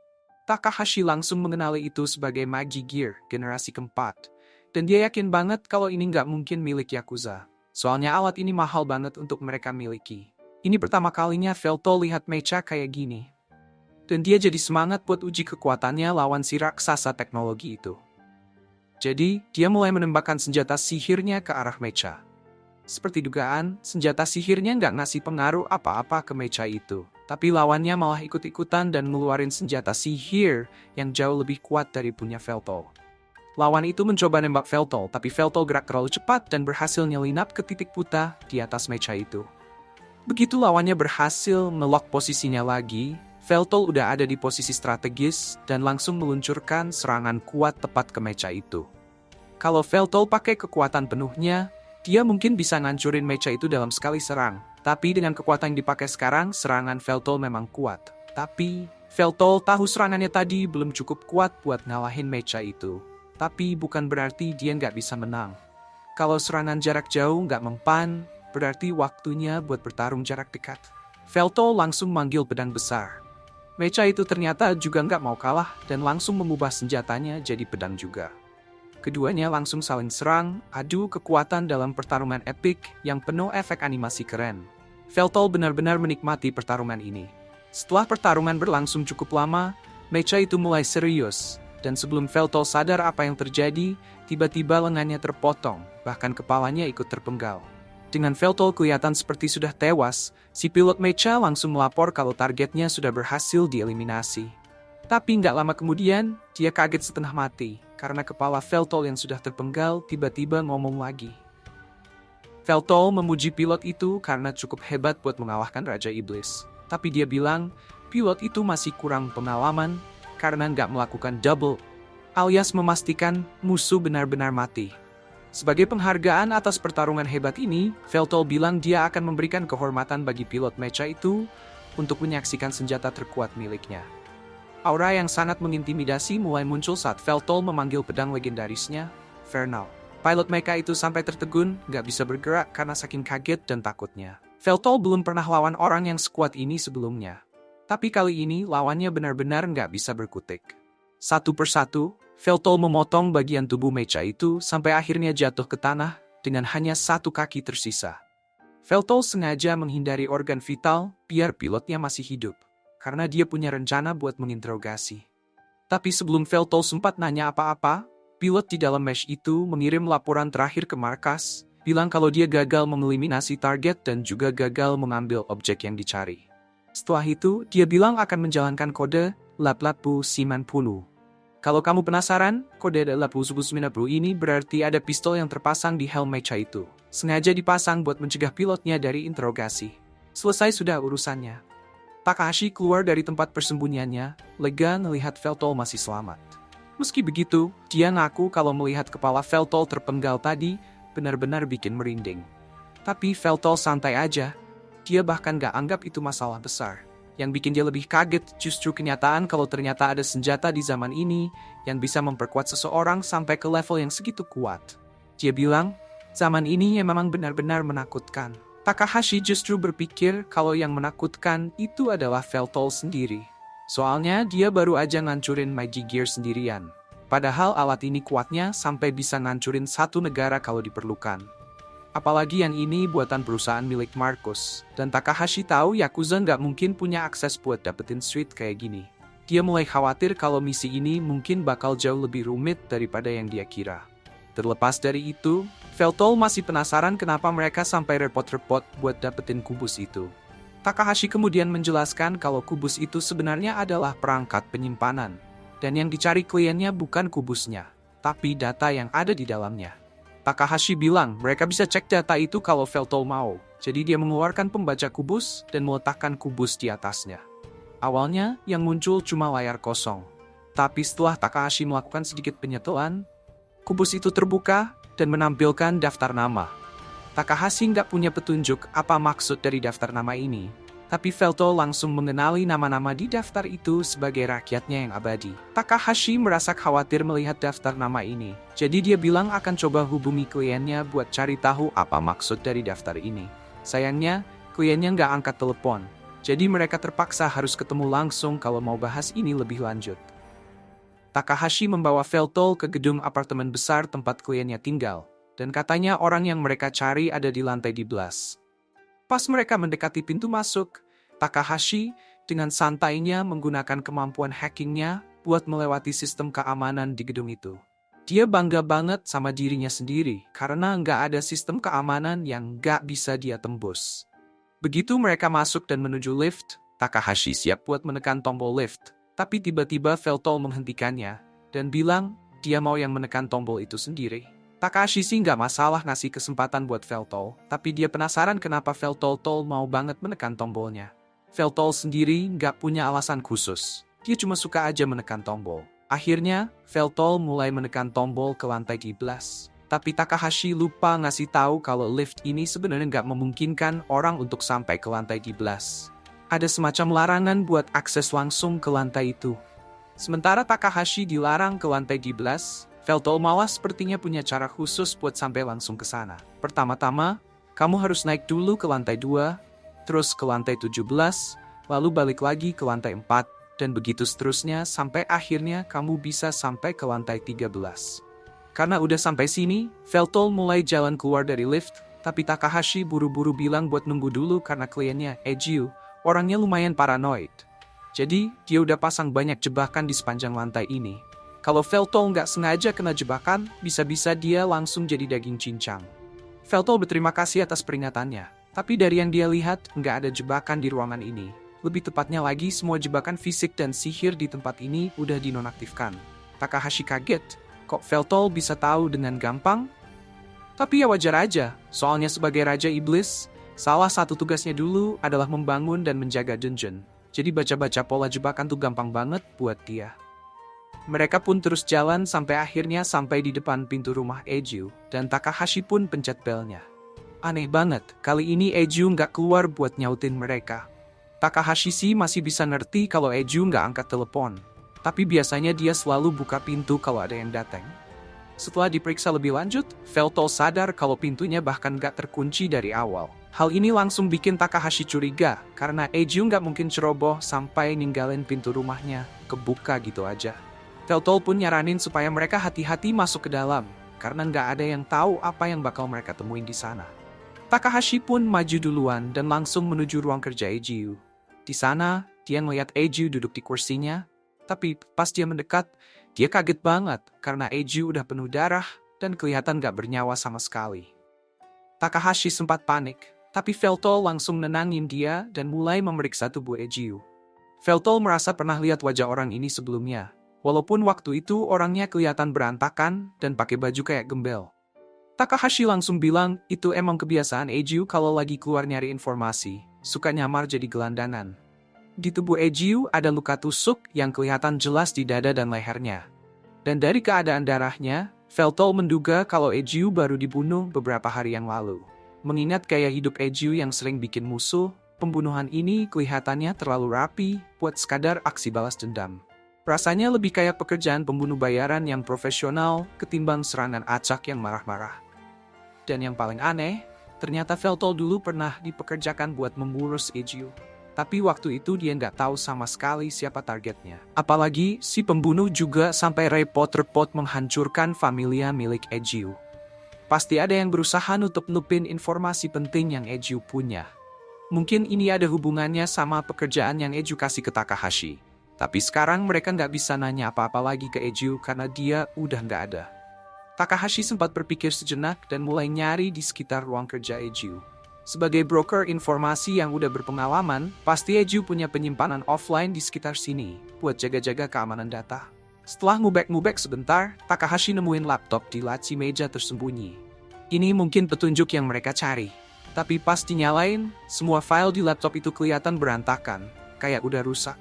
Takahashi langsung mengenali itu sebagai Magi Gear generasi keempat. Dan dia yakin banget kalau ini nggak mungkin milik Yakuza. Soalnya alat ini mahal banget untuk mereka miliki. Ini pertama kalinya Veltol lihat mecha kayak gini. Dan dia jadi semangat buat uji kekuatannya lawan si raksasa teknologi itu. Jadi, dia mulai menembakkan senjata sihirnya ke arah mecha. Seperti dugaan, senjata sihirnya nggak ngasih pengaruh apa-apa ke mecha itu. Tapi lawannya malah ikut-ikutan dan ngeluarin senjata sihir yang jauh lebih kuat dari punya Veltol. Lawan itu mencoba nembak Veltol, tapi Veltol gerak terlalu cepat dan berhasil nyelinap ke titik buta di atas mecha itu. Begitu lawannya berhasil melock posisinya lagi, Veltol udah ada di posisi strategis dan langsung meluncurkan serangan kuat tepat ke mecha itu. Kalau Veltol pakai kekuatan penuhnya, dia mungkin bisa ngancurin mecha itu dalam sekali serang. Tapi dengan kekuatan yang dipakai sekarang, serangan Veltol memang kuat. Tapi, Veltol tahu serangannya tadi belum cukup kuat buat ngalahin mecha itu. Tapi bukan berarti dia nggak bisa menang. Kalau serangan jarak jauh nggak mempan, berarti waktunya buat bertarung jarak dekat. Veltol langsung manggil pedang besar. Mecha itu ternyata juga nggak mau kalah dan langsung mengubah senjatanya jadi pedang juga. Keduanya langsung saling serang, adu kekuatan dalam pertarungan epik yang penuh efek animasi keren. Veltol benar-benar menikmati pertarungan ini. Setelah pertarungan berlangsung cukup lama, mecha itu mulai serius, dan sebelum Veltol sadar apa yang terjadi, tiba-tiba lengannya terpotong, bahkan kepalanya ikut terpenggal. Dengan Veltol kelihatan seperti sudah tewas, si pilot mecha langsung melapor kalau targetnya sudah berhasil dieliminasi. Tapi nggak lama kemudian, dia kaget setengah mati, karena kepala Veltol yang sudah terpenggal tiba-tiba ngomong lagi. Veltol memuji pilot itu karena cukup hebat buat mengalahkan Raja Iblis. Tapi dia bilang, pilot itu masih kurang pengalaman karena nggak melakukan double, alias memastikan musuh benar-benar mati. Sebagai penghargaan atas pertarungan hebat ini, Veltol bilang dia akan memberikan kehormatan bagi pilot mecha itu, untuk menyaksikan senjata terkuat miliknya. Aura yang sangat mengintimidasi mulai muncul saat Veltol memanggil pedang legendarisnya, Vernal. Pilot mecha itu sampai tertegun, gak bisa bergerak karena saking kaget dan takutnya. Veltol belum pernah lawan orang yang sekuat ini sebelumnya. Tapi kali ini lawannya benar-benar gak bisa berkutik. Satu persatu, Veltol memotong bagian tubuh mecha itu sampai akhirnya jatuh ke tanah dengan hanya satu kaki tersisa. Veltol sengaja menghindari organ vital biar pilotnya masih hidup, karena dia punya rencana buat menginterogasi. Tapi sebelum Veltol sempat nanya apa-apa, pilot di dalam mesh itu mengirim laporan terakhir ke markas, bilang kalau dia gagal mengeliminasi target dan juga gagal mengambil objek yang dicari. Setelah itu, dia bilang akan menjalankan kode Laplapu Simanpulu. Kalau kamu penasaran, kode Laplapu Simanpulu ini berarti ada pistol yang terpasang di helm mecha itu. Sengaja dipasang buat mencegah pilotnya dari interogasi. Selesai sudah urusannya. Takahashi keluar dari tempat persembunyiannya, lega melihat Veltol masih selamat. Meski begitu, dia ngaku kalau melihat kepala Veltol terpenggal tadi, benar-benar bikin merinding. Tapi Veltol santai aja, dia bahkan gak anggap itu masalah besar. Yang bikin dia lebih kaget justru kenyataan kalau ternyata ada senjata di zaman ini yang bisa memperkuat seseorang sampai ke level yang segitu kuat. Dia bilang, zaman ini memang benar-benar menakutkan. Takahashi justru berpikir kalau yang menakutkan itu adalah Veltol sendiri. Soalnya dia baru aja ngancurin Magi Gear sendirian. Padahal alat ini kuatnya sampai bisa ngancurin satu negara kalau diperlukan. Apalagi yang ini buatan perusahaan milik Marcus. Dan Takahashi tahu Yakuza nggak mungkin punya akses buat dapetin Street kayak gini. Dia mulai khawatir kalau misi ini mungkin bakal jauh lebih rumit daripada yang dia kira. Terlepas dari itu, Veltol masih penasaran kenapa mereka sampai repot-repot buat dapetin kubus itu. Takahashi kemudian menjelaskan kalau kubus itu sebenarnya adalah perangkat penyimpanan. Dan yang dicari kliennya bukan kubusnya, tapi data yang ada di dalamnya. Takahashi bilang mereka bisa cek data itu kalau Veltol mau. Jadi dia mengeluarkan pembaca kubus dan meletakkan kubus di atasnya. Awalnya yang muncul cuma layar kosong. Tapi setelah Takahashi melakukan sedikit penyetelan, kubus itu terbuka dan menampilkan daftar nama. Takahashi nggak punya petunjuk apa maksud dari daftar nama ini. Tapi Veltol langsung mengenali nama-nama di daftar itu sebagai rakyatnya yang abadi. Takahashi merasa khawatir melihat daftar nama ini. Jadi dia bilang akan coba hubungi kliennya buat cari tahu apa maksud dari daftar ini. Sayangnya, kliennya nggak angkat telepon. Jadi mereka terpaksa harus ketemu langsung kalau mau bahas ini lebih lanjut. Takahashi membawa Veltol ke gedung apartemen besar tempat kliennya tinggal. Dan katanya orang yang mereka cari ada di lantai 12. Pas mereka mendekati pintu masuk, Takahashi dengan santainya menggunakan kemampuan hackingnya buat melewati sistem keamanan di gedung itu. Dia bangga banget sama dirinya sendiri karena nggak ada sistem keamanan yang nggak bisa dia tembus. Begitu mereka masuk dan menuju lift, Takahashi siap buat menekan tombol lift. Tapi tiba-tiba Veltol menghentikannya dan bilang dia mau yang menekan tombol itu sendiri. Takahashi sih nggak masalah ngasih kesempatan buat Veltol, tapi dia penasaran kenapa Veltol mau banget menekan tombolnya. Veltol sendiri nggak punya alasan khusus, dia cuma suka aja menekan tombol. Akhirnya, Veltol mulai menekan tombol ke lantai 12. Tapi Takahashi lupa ngasih tahu kalau lift ini sebenarnya nggak memungkinkan orang untuk sampai ke lantai 12. Ada semacam larangan buat akses langsung ke lantai itu. Sementara Takahashi dilarang ke lantai 12, Veltol malah sepertinya punya cara khusus buat sampai langsung ke sana. Pertama-tama, kamu harus naik dulu ke lantai 2, terus ke lantai 17, lalu balik lagi ke lantai 4, dan begitu seterusnya sampai akhirnya kamu bisa sampai ke lantai 13. Karena udah sampai sini, Veltol mulai jalan keluar dari lift, tapi Takahashi buru-buru bilang buat nunggu dulu karena kliennya, Eiju, orangnya lumayan paranoid. Jadi, dia udah pasang banyak jebakan di sepanjang lantai ini. Kalau Veltol nggak sengaja kena jebakan, bisa-bisa dia langsung jadi daging cincang. Veltol berterima kasih atas peringatannya. Tapi dari yang dia lihat, nggak ada jebakan di ruangan ini. Lebih tepatnya lagi, semua jebakan fisik dan sihir di tempat ini udah dinonaktifkan. Takahashi kaget, kok Veltol bisa tahu dengan gampang? Tapi ya wajar aja, soalnya sebagai Raja Iblis, salah satu tugasnya dulu adalah membangun dan menjaga dungeon. Jadi baca-baca pola jebakan tuh gampang banget buat dia. Mereka pun terus jalan sampai akhirnya sampai di depan pintu rumah Eiju, dan Takahashi pun pencet belnya. Aneh banget, kali ini Eiju nggak keluar buat nyautin mereka. Takahashi masih bisa ngerti kalau Eju nggak angkat telepon. Tapi biasanya dia selalu buka pintu kalau ada yang datang. Setelah diperiksa lebih lanjut, Feltol sadar kalau pintunya bahkan nggak terkunci dari awal. Hal ini langsung bikin Takahashi curiga, karena Eju nggak mungkin ceroboh sampai ninggalin pintu rumahnya kebuka gitu aja. Feltol pun nyaranin supaya mereka hati-hati masuk ke dalam, karena nggak ada yang tahu apa yang bakal mereka temuin di sana. Takahashi pun maju duluan dan langsung menuju ruang kerja Eju. Di sana, dia ngeliat Eju duduk di kursinya, tapi pas dia mendekat, dia kaget banget karena Eju udah penuh darah dan kelihatan gak bernyawa sama sekali. Takahashi sempat panik, tapi Feltol langsung nenangin dia dan mulai memeriksa tubuh Eju. Feltol merasa pernah lihat wajah orang ini sebelumnya, walaupun waktu itu orangnya kelihatan berantakan dan pakai baju kayak gembel. Takahashi langsung bilang itu emang kebiasaan Eju kalau lagi keluar nyari informasi, suka nyamar jadi gelandangan. Di tubuh Eju ada luka tusuk yang kelihatan jelas di dada dan lehernya. Dan dari keadaan darahnya, Feltol menduga kalau Eju baru dibunuh beberapa hari yang lalu. Mengingat gaya hidup Eju yang sering bikin musuh, pembunuhan ini kelihatannya terlalu rapi buat sekadar aksi balas dendam. Rasanya lebih kayak pekerjaan pembunuh bayaran yang profesional ketimbang serangan acak yang marah-marah. Dan yang paling aneh, ternyata Feltol dulu pernah dipekerjakan buat mengurus Eju. Tapi waktu itu dia nggak tahu sama sekali siapa targetnya. Apalagi si pembunuh juga sampai repot-repot menghancurkan familia milik Eju. Pasti ada yang berusaha nutup-nutupin informasi penting yang Eju punya. Mungkin ini ada hubungannya sama pekerjaan yang Eju kasih ke Takahashi. Tapi sekarang mereka nggak bisa nanya apa-apa lagi ke Eju karena dia udah nggak ada. Takahashi sempat berpikir sejenak dan mulai nyari di sekitar ruang kerja Eju. Sebagai broker informasi yang udah berpengalaman, pasti Eju punya penyimpanan offline di sekitar sini buat jaga-jaga keamanan data. Setelah ngubek-ngubek sebentar, Takahashi nemuin laptop di laci meja tersembunyi. Ini mungkin petunjuk yang mereka cari. Tapi pas dinyalain, semua file di laptop itu kelihatan berantakan, kayak udah rusak.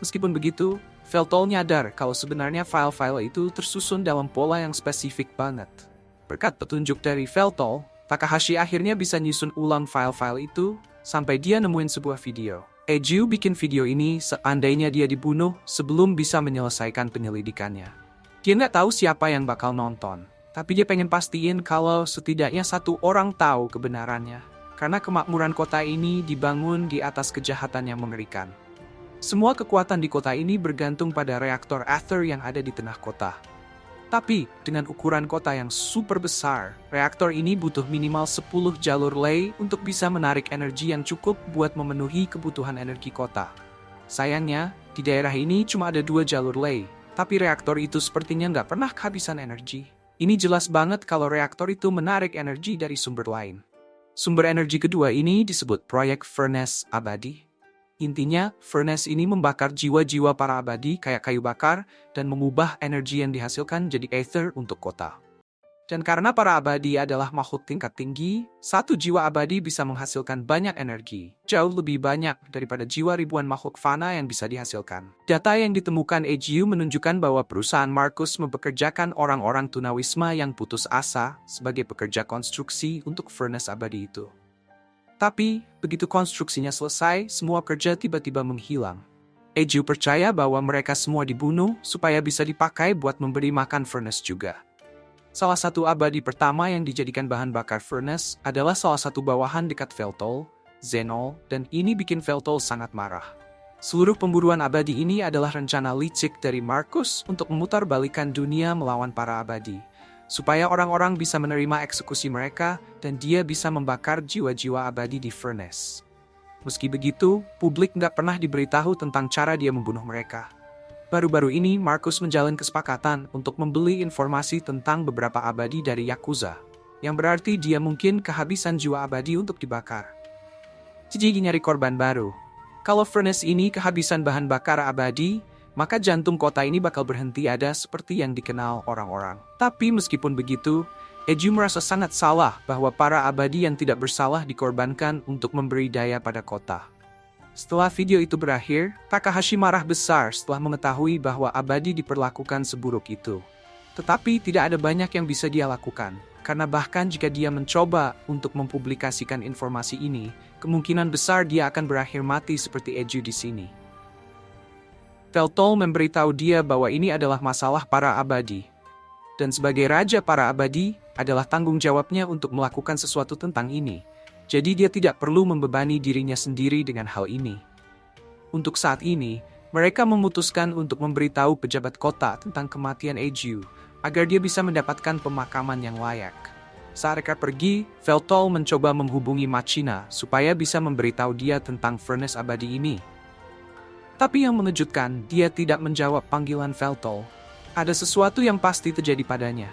Meskipun begitu, Feltol nyadar kalau sebenarnya file-file itu tersusun dalam pola yang spesifik banget. Berkat petunjuk dari Feltol, Takahashi akhirnya bisa nyusun ulang file-file itu sampai dia nemuin sebuah video. Eju bikin video ini seandainya dia dibunuh sebelum bisa menyelesaikan penyelidikannya. Dia nggak tahu siapa yang bakal nonton, tapi dia pengen pastiin kalau setidaknya satu orang tahu kebenarannya. Karena kemakmuran kota ini dibangun di atas kejahatan yang mengerikan. Semua kekuatan di kota ini bergantung pada reaktor Aether yang ada di tengah kota. Tapi, dengan ukuran kota yang super besar, reaktor ini butuh minimal 10 jalur lay untuk bisa menarik energi yang cukup buat memenuhi kebutuhan energi kota. Sayangnya, di daerah ini cuma ada 2 jalur lay, tapi reaktor itu sepertinya nggak pernah kehabisan energi. Ini jelas banget kalau reaktor itu menarik energi dari sumber lain. Sumber energi kedua ini disebut proyek Furnace Abadi. Intinya, furnace ini membakar jiwa-jiwa para abadi kayak kayu bakar dan mengubah energi yang dihasilkan jadi ether untuk kota. Dan karena para abadi adalah makhluk tingkat tinggi, satu jiwa abadi bisa menghasilkan banyak energi, jauh lebih banyak daripada jiwa ribuan makhluk fana yang bisa dihasilkan. Data yang ditemukan Eju menunjukkan bahwa perusahaan Markus mempekerjakan orang-orang tunawisma yang putus asa sebagai pekerja konstruksi untuk furnace abadi itu. Tapi, begitu konstruksinya selesai, semua kerja tiba-tiba menghilang. Eju percaya bahwa mereka semua dibunuh supaya bisa dipakai buat memberi makan furnace juga. Salah satu abadi pertama yang dijadikan bahan bakar furnace adalah salah satu bawahan dekat Feltol, Zenol, dan ini bikin Feltol sangat marah. Seluruh pemburuan abadi ini adalah rencana licik dari Markus untuk memutarbalikkan dunia melawan para abadi, supaya orang-orang bisa menerima eksekusi mereka dan dia bisa membakar jiwa-jiwa abadi di furnace. Meski begitu, publik nggak pernah diberitahu tentang cara dia membunuh mereka. Baru-baru ini, Markus menjalin kesepakatan untuk membeli informasi tentang beberapa abadi dari Yakuza, yang berarti dia mungkin kehabisan jiwa abadi untuk dibakar. Jadi nyari korban baru. Kalau furnace ini kehabisan bahan bakar abadi, maka jantung kota ini bakal berhenti ada seperti yang dikenal orang-orang. Tapi meskipun begitu, Eju merasa sangat salah bahwa para abadi yang tidak bersalah dikorbankan untuk memberi daya pada kota. Setelah video itu berakhir, Takahashi marah besar setelah mengetahui bahwa abadi diperlakukan seburuk itu. Tetapi tidak ada banyak yang bisa dia lakukan. karena bahkan jika dia mencoba untuk mempublikasikan informasi ini, kemungkinan besar dia akan berakhir mati seperti Eju di sini. Veltol memberitahu dia bahwa ini adalah masalah para abadi. Dan sebagai raja para abadi, adalah tanggung jawabnya untuk melakukan sesuatu tentang ini. Jadi dia tidak perlu membebani dirinya sendiri dengan hal ini. Untuk saat ini, mereka memutuskan untuk memberitahu pejabat kota tentang kematian Eju, agar dia bisa mendapatkan pemakaman yang layak. Saat mereka pergi, Veltol mencoba menghubungi Machina supaya bisa memberitahu dia tentang furnace abadi ini. Tapi yang mengejutkan, dia tidak menjawab panggilan Veltol. Ada sesuatu yang pasti terjadi padanya.